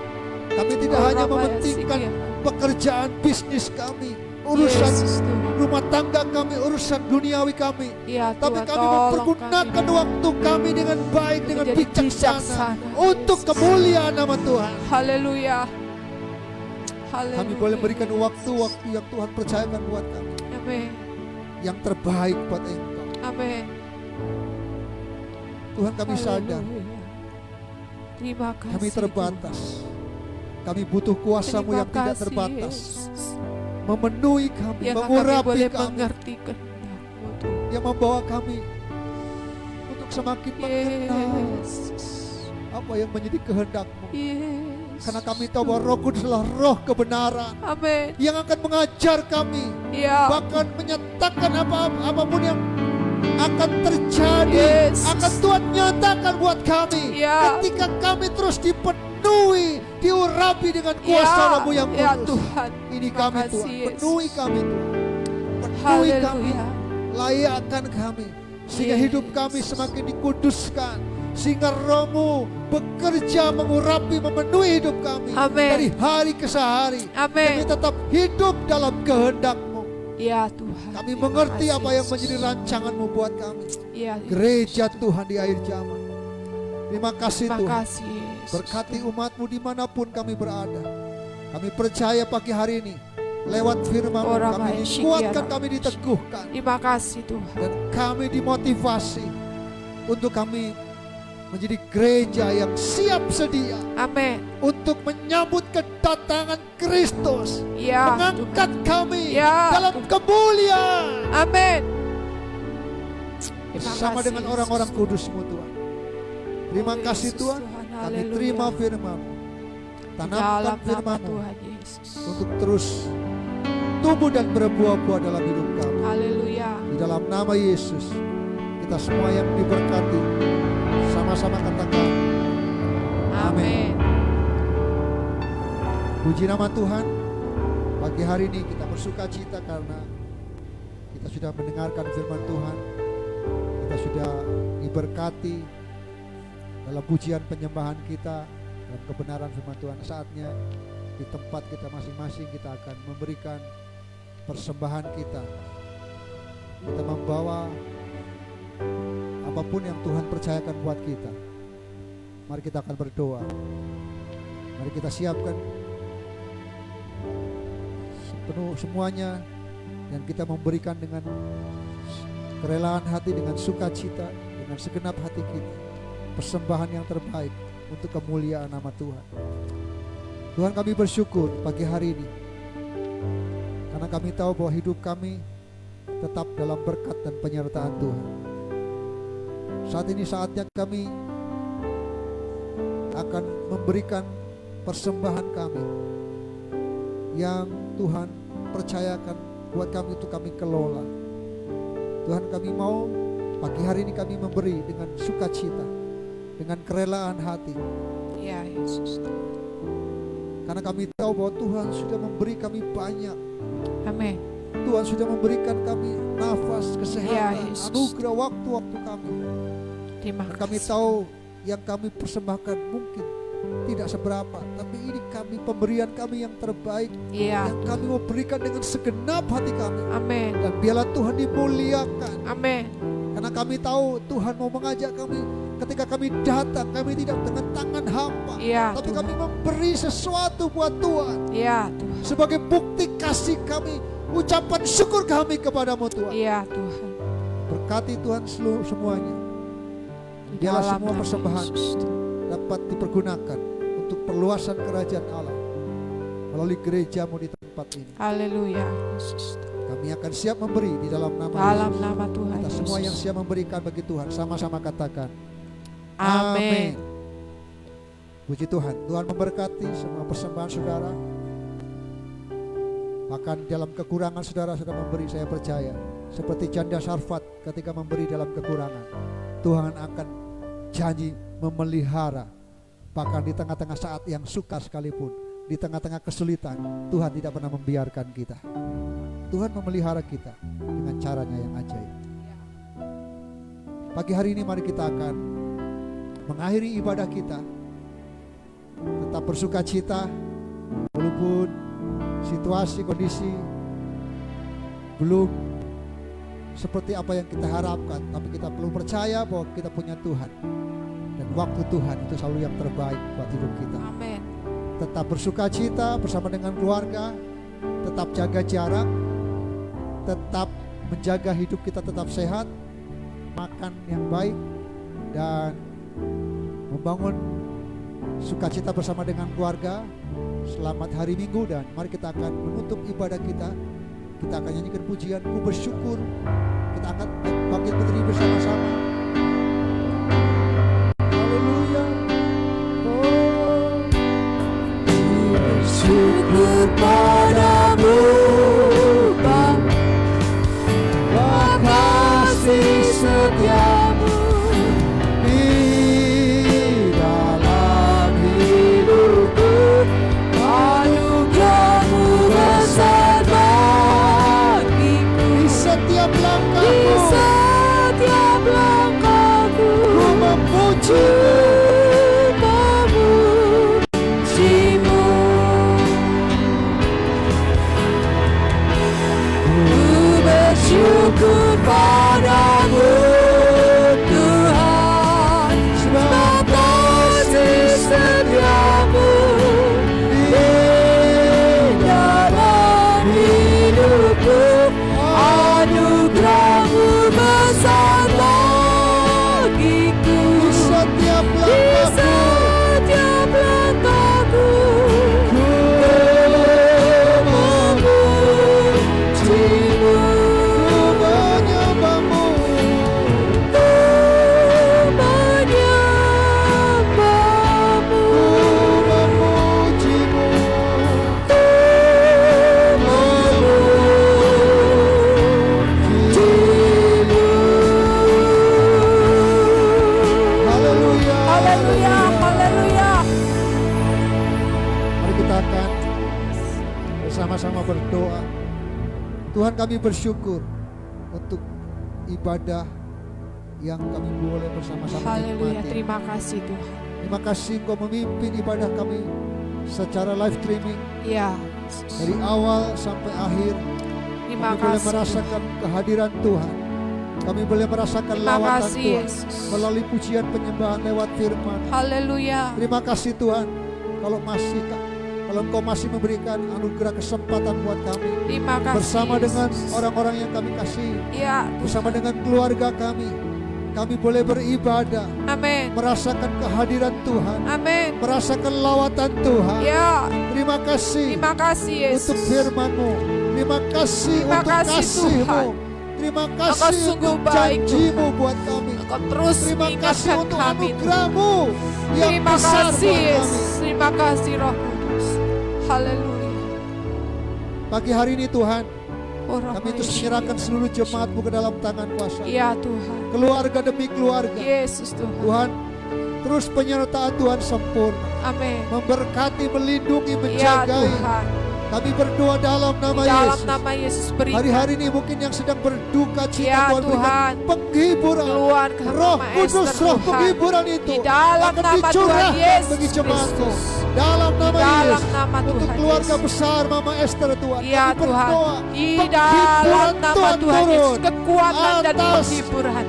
Kami tidak Oh, hanya Rabai mementingkan Shiki. pekerjaan bisnis kami, urusan Yesus, Tuhan. rumah tangga kami, urusan duniawi kami. Ya Tapi Tuhan, kami tolong mempergunakan kami. waktu kami dengan baik, dengan Menjadi bijaksana bijaksana. untuk kemuliaan nama Tuhan. Haleluya. Haleluya. Kami boleh berikan waktu-waktu yang Tuhan percayakan buat kami, Amin. yang terbaik buat Engkau. Amin. Tuhan, kami sadar Haleluya. Terima kasih. kami terbatas. Kami butuh kuasa-Mu yang tidak kasih, terbatas, Yesus. memenuhi kami, Yang kami mengurapi boleh kami, mengerti kehendak-Mu Tuhan. yang membawa kami untuk semakin mengenal Yesus. apa yang menjadi kehendak-Mu. Yesus. Karena kami tahu bahwa Roh Kudus adalah roh kebenaran Amin. yang akan mengajar kami, Ya. bahkan menyatakan apapun yang akan terjadi, Yesus. akan Tuhan nyatakan buat kami. Ya. Ketika kami terus dipenuhi, diurapi dengan kuasa Roh-Mu yang Ya kudus. Tuhan. Ini Terima kami kasih, Tuhan, Yesus. penuhi kami Tuhan, penuhi kami, Haleluya. layakkan kami, sehingga Yes. hidup kami semakin dikuduskan, sehingga Roh-Mu bekerja mengurapi, memenuhi hidup kami. Amin. Dari hari ke hari kami Amin. tetap hidup dalam kehendak-Mu. Ya Tuhan. Kami Terima mengerti kasih, apa yang Yesus. menjadi rancangan-Mu buat kami. Ya, Gereja Tuhan di akhir zaman. Terima kasih Terima Tuhan. kasih, Yesus. Berkati umat-Mu dimanapun kami berada. Kami percaya pagi hari ini lewat firman-Mu Orang kami lain dikuatkan, syikiara. kami diteguhkan, Terima kasih Tuhan. dan kami dimotivasi untuk kami menjadi gereja yang siap sedia Amin. untuk menyambut kedatangan Kristus, Ya. mengangkat kami Ya. dalam kemuliaan Amin. Terima bersama kasih, dengan Yesus. orang-orang kudus-Mu Tuhan. Terima Oh, kasih Yesus, Tuhan. Tuhan. Kami Haleluya. terima firman-Mu, Di tanamkan dalam nama firman-Mu Tuhan Yesus. untuk terus tumbuh dan berbuah-buah dalam hidup kami. Haleluya. Di dalam nama Yesus, kita semua yang diberkati, sama-sama katakan Amin. puji nama Tuhan. Pagi hari ini kita bersuka cita karena kita sudah mendengarkan firman Tuhan. Kita sudah diberkati dalam pujian penyembahan kita, dalam kebenaran firman Tuhan. Saatnya di tempat kita masing-masing kita akan memberikan persembahan kita. Kita membawa apapun yang Tuhan percayakan buat kita. Mari kita akan berdoa. Mari kita siapkan penuh semuanya, dan kita memberikan dengan kerelaan hati, dengan sukacita, dengan segenap hati kita, persembahan yang terbaik untuk kemuliaan nama Tuhan. Tuhan, kami bersyukur pagi hari ini karena kami tahu bahwa hidup kami tetap dalam berkat dan penyertaan Tuhan. Saat ini saatnya kami akan memberikan persembahan kami yang Tuhan percayakan buat kami untuk kami kelola. Tuhan, kami mau pagi hari ini kami memberi dengan sukacita, dengan kerelaan hati. Ya Yesus. Karena kami tahu bahwa Tuhan sudah memberi kami banyak. Amin. Tuhan sudah memberikan kami nafas, kesehatan, Ya, Yesus. anugerah waktu-waktu kami. Terima Dan kami kasih. tahu yang kami persembahkan mungkin tidak seberapa, tapi ini kami, pemberian kami yang terbaik, Iya. yang kami mau berikan dengan segenap hati kami. Amin. Dan biarlah Tuhan dimuliakan. Amin. Karena kami tahu Tuhan mau mengajak kami, ketika kami datang, kami tidak dengan tangan hampa, Iya. tapi Tuhan. kami memberi sesuatu buat Tuhan. Iya Tuhan. Sebagai bukti kasih kami, ucapan syukur kami kepadamu Tuhan. Iya Tuhan. Berkati Tuhan seluruh semuanya. Di Biarlah dalam semua nama persembahan Yesus. dapat dipergunakan untuk perluasan kerajaan Allah melalui gerejamu di tempat ini. Haleluya. Yesus. Kami akan siap memberi di dalam nama Dalam Yesus. nama Tuhan Kita semua yang Yesus. siap memberikan bagi Tuhan, sama-sama katakan Amin. Puji Tuhan. Tuhan memberkati semua persembahan saudara. Bahkan dalam kekurangan saudara sudah memberi, saya percaya. Seperti janda Sarfat ketika memberi dalam kekurangan, Tuhan akan janji memelihara. Bahkan di tengah-tengah saat yang sukar sekalipun, di tengah-tengah kesulitan, Tuhan tidak pernah membiarkan kita. Tuhan memelihara kita dengan caranya yang ajaib. Pagi hari ini mari kita akan mengakhiri ibadah kita. Tetap bersuka cita, walaupun situasi, kondisi belum seperti apa yang kita harapkan, tapi kita perlu percaya bahwa kita punya Tuhan. Dan waktu Tuhan itu selalu yang terbaik buat hidup kita. Amin. Tetap bersuka cita bersama dengan keluarga, tetap jaga jarak, tetap menjaga hidup kita tetap sehat, makan yang baik, dan membangun sukacita bersama dengan keluarga. Selamat hari Minggu, dan mari kita akan menutup ibadah kita. Kita akan nyanyikan pujian Ku Bersyukur. Kita akan bangkit berdiri bersama-sama. Haleluya. Oh, Bersyukur padamu Bapa, kasih setiamu di dalam hidupku, anugerahmu besar bagiku di setiap di langkahku, setiap langkahku ku memujimu. memujimu. Ku bersyukur padamu Tuhan, sebab kasih setiamu di dalam hidupku, anugerahmu besar bagiku Di setiap di langkahku, setiap langkahku. ku Memujimu, menyembahmu. menyembahmu, Ku memujimu. Haleluya. Haleluya. Haleluya. Mari kita akan bersama-sama berdoa. Tuhan, kami bersyukur untuk ibadah yang kami boleh bersama-sama Haleluya. nikmati. Terima kasih Tuhan. Terima kasih Engkau memimpin ibadah kami secara live streaming Ya. dari awal sampai akhir. Terima Kami boleh kasih. merasakan kehadiran Tuhan. Kami boleh merasakan Terima lawatan kasih Tuhan Yesus. melalui pujian penyembahan lewat firman. Haleluya. Terima kasih Tuhan, kalau Engkau masih memberikan anugerah kesempatan buat kami Terima kasih bersama Yesus. dengan orang-orang yang kami kasih, Ya. bersama dengan keluarga kami boleh beribadah, Amin. merasakan kehadiran Tuhan, Amin. merasakan lawatan Tuhan. Ya. Terima kasih Terima kasih untuk Yesus. firman-Mu. Terima kasih Terima untuk kasih, kasih-Mu. Tuhan. Terima Engkau kasih sungguh untuk baik, janji-Mu buat kami. Engkau terus Terima kasih mengingatkan untuk kami Tuhan. anugerah-Mu yang Terima besar kasih buat kami. Yesus. Terima Terima kasih Roh Kudus. Haleluya. Pagi hari ini Tuhan, Oh, kami terus Ramai menyerahkan Syekh. seluruh jemaat-Mu ke dalam tangan kuasa. Ya Tuhan. Keluarga demi keluarga. Yesus Tuhan. Tuhan, terus penyertaan Tuhan sempurna. Amin. Memberkati, melindungi, Ya menjagai. Tuhan. Kami berdoa dalam nama Di dalam Yesus. nama Yesus berikan. Hari-hari ini mungkin yang sedang berduka cita, Ya Tuhan berikan Tuhan. penghiburan. Keluarga Roh Mama Kudus, Esther, roh Tuhan. penghiburan itu Di dalam akan nama Tuhan dicurahkan Yesus bagi jemaat-Mu. Kristus. Dalam nama Di dalam Yesus. nama Untuk Tuhan keluarga Yesus. besar Mama Esther Tuhan. Ya Kami Tuhan. berdoa Di penghiburan dalam nama Tuhan Yesus. turun Kekuatan dan atas penghiburan.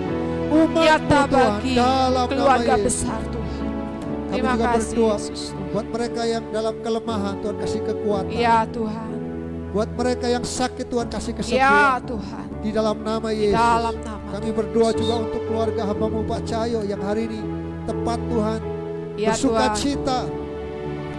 umat-Mu Nyata Tuhan. bagi Dalam keluarga nama Yesus. besar Tuhan. Kami Terima juga kasih berdoa Yesus. buat mereka yang dalam kelemahan Tuhan kasih kekuatan. Ya Tuhan. Buat mereka yang sakit Tuhan kasih Ya kesembuhan. Tuhan. Di dalam nama Di Yesus. dalam nama Kami berdoa juga untuk keluarga hamba-Mu Pak Cahyo yang hari ini tepat Tuhan Ya bersuka Tuhan. cita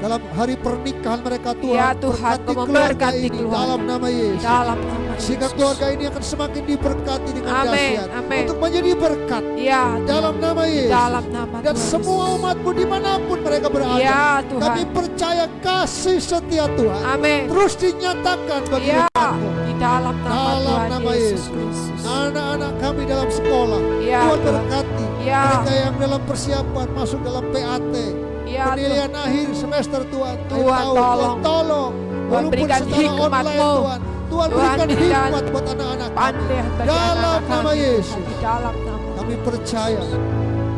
dalam hari pernikahan mereka Tuhan. Ya Tuhan, Berkati Kau keluarga memberkati ini keluarga. dalam nama Di Yesus. dalam nama Sehingga Yesus. keluarga ini akan semakin diberkati dengan Amin, dahsyat amin. untuk menjadi berkat Ya dalam Tuhan. nama Di Yesus. dalam nama Dan Tuhan semua Yesus. umat-Mu dimanapun mereka berada, Ya Tuhan. kami percaya kasih setia Tuhan Amin. terus dinyatakan bagi Ya, umat-Mu. di dalam nama Dalam Tuhan nama Yesus Yesus. Kristus. Anak-anak kami dalam sekolah, Ya, Tuhan Tuhan. berkati. Ya. Mereka yang dalam persiapan masuk dalam PAT, Ya penilaian akhir semester Tuhan. Akhir Tuhan, tahun, tolong. tolong. Walaupun berikan secara hikmat-Mu. online Tuhan, Tuhan, berikan berikan hikmat buat anak-anak kami. Pandai bagi Dalam anak-anak nama kami, Yesus. Tuhan. Di dalam nama Kami percaya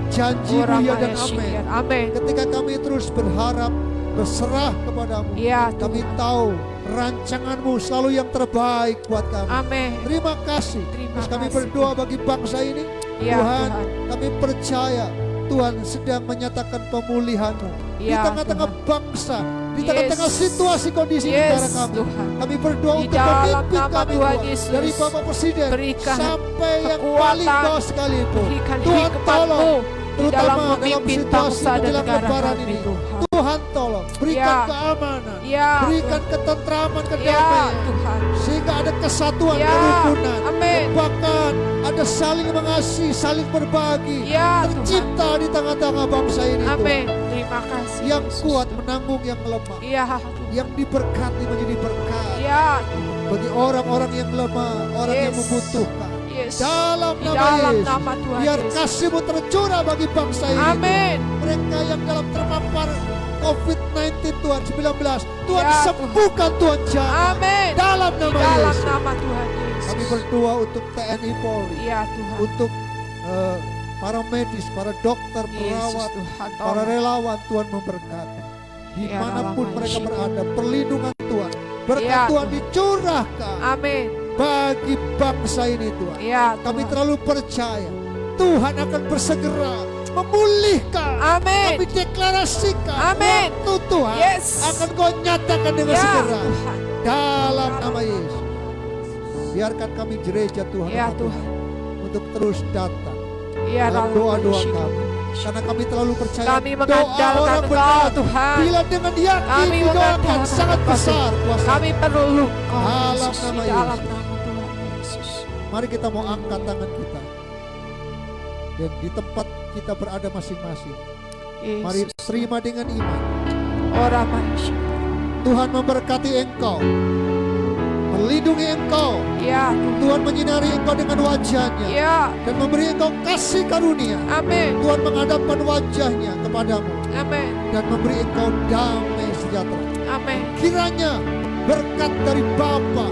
janji Orang ya dan Maha amin. Syekh. Amin. Ketika kami terus berharap, berserah kepadamu, Ya kami Tuhan. tahu rancangan-Mu selalu yang terbaik buat kami. Amin. Terima kasih. Terima Terus kami kasih, berdoa bagi bangsa ini. Ya Tuhan, Tuhan. kami percaya Tuhan sedang menyatakan pemulihan-Mu di Ya tengah-tengah Tuhan. bangsa, di Yes. tengah-tengah situasi kondisi Yes, negara kami. Tuhan. Kami berdoa Di untuk dalam pemimpin nama kami Tuhan Tuhan, Yesus. dari Bapak Presiden Berikan sampai yang kekuatan, paling bawah sekalipun. Berikan Tuhan hikmat-Mu tolong, di terutama dalam dalam memimpin situasi bangsa dan menjelang negara lebaran kami ini. Tuhan. Tuhan tolong, berikan Ya. keamanan, Ya berikan Tuhan. ketentraman, Ya kedamaian, Tuhan. sehingga ada kesatuan, Ya. kerukunan, Amin. bahkan ada saling mengasihi, saling berbagi, Ya Tuhan. tercipta di tengah-tengah bangsa ini Tuhan. Amin. Terima kasih. Yang Yesus. kuat menanggung yang lemah, Ya Tuhan. yang diberkati menjadi berkat Ya bagi orang-orang yang lemah, orang yang Yes. membutuhkan. Yesus. Dalam Di nama dalam Yesus, nama Tuhan biar Yesus. kasih-Mu tercurah bagi bangsa ini. Amin. Mereka yang dalam terpapar COVID-19 Tuhan 19, Tuhan Ya, sembuhkan, Tuhan jamah. Amin. Dalam Di nama dalam Yesus. nama Tuhan Yesus. Kami berdoa untuk TNI Polri, Ya Tuhan. untuk para medis, para dokter, Yesus perawat, Tuhan. para Tolong. relawan, Tuhan memberkati. Ya, Dimanapun dalam mereka Yesus. berada, perlindungan Tuhan, berkat Ya, Tuhan Tuhan. dicurahkan Amin. bagi bangsa ini Tuhan. Ya Kami Tuhan. terlalu percaya Tuhan akan bersegera memulihkan. Amin. Kami deklarasikan Amin. waktu Tuhan Yes. akan Kau nyatakan dengan Ya segera. Tuhan. Dalam nama Yesus, biarkan kami gereja Tuhan Ya Bapa, Tuhan. untuk terus datang Ya dalam dalam doa-doa Yesus. kami. Karena kami terlalu percaya Kami doa mengandalkan orang Engkau benar Tuhan. bila dengan yakin Kami didoakan mengandalkan sangat Engkau, besar kuasa. Kami perlu Engkau Dalam Yesus. nama Di dalam Yesus. nama Tuhan Yesus. Mari kita mau angkat tangan kita, dan di tempat kita berada masing-masing, mari Yesus. terima dengan iman. Orang manusia. Tuhan memberkati engkau, melindungi engkau. Ya Tuhan menyinari engkau dengan wajahnya Ya. dan memberi engkau kasih karunia. Amin. Tuhan menghadapkan wajahnya kepadamu Amin. dan memberi engkau damai sejahtera. Amin. Kiranya berkat dari Bapa,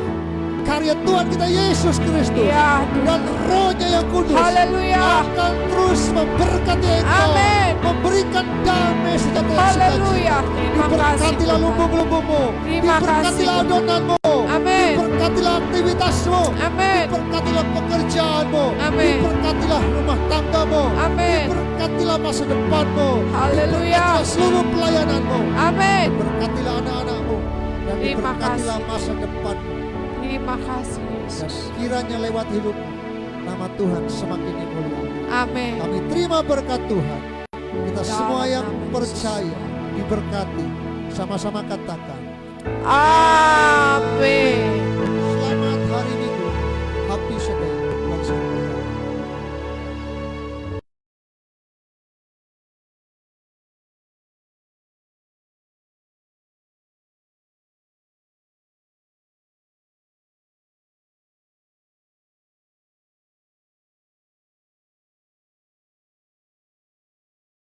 karya Tuhan kita Yesus Kristus, Ya dan Roh-Nya yang kudus Haleluya. akan terus memberkati engkau, Amin. memberikan damai sejahtera. Haleluya. Terima kasih Diberkatilah Tuhan. lumbung-lumbungmu, Terima kasih, diberkatilah Tuhan. adonanmu, Amin. diberkatilah aktivitasmu, Amin. diberkatilah pekerjaanmu, Amin. diberkatilah rumah tanggamu, Amin. diberkatilah masa depanmu, Haleluya. diberkatilah seluruh pelayananmu, Amin. berkatilah anak-anakmu, dan Terima diberkatilah kasih. masa depanmu. Terima kasih Dan Yesus. kiranya lewat hidupmu, nama Tuhan semakin dimuliakan. Amin. Kami terima berkat Tuhan. Kita Dalam semua yang nama Yesus. percaya diberkati. Sama-sama katakan. Amin.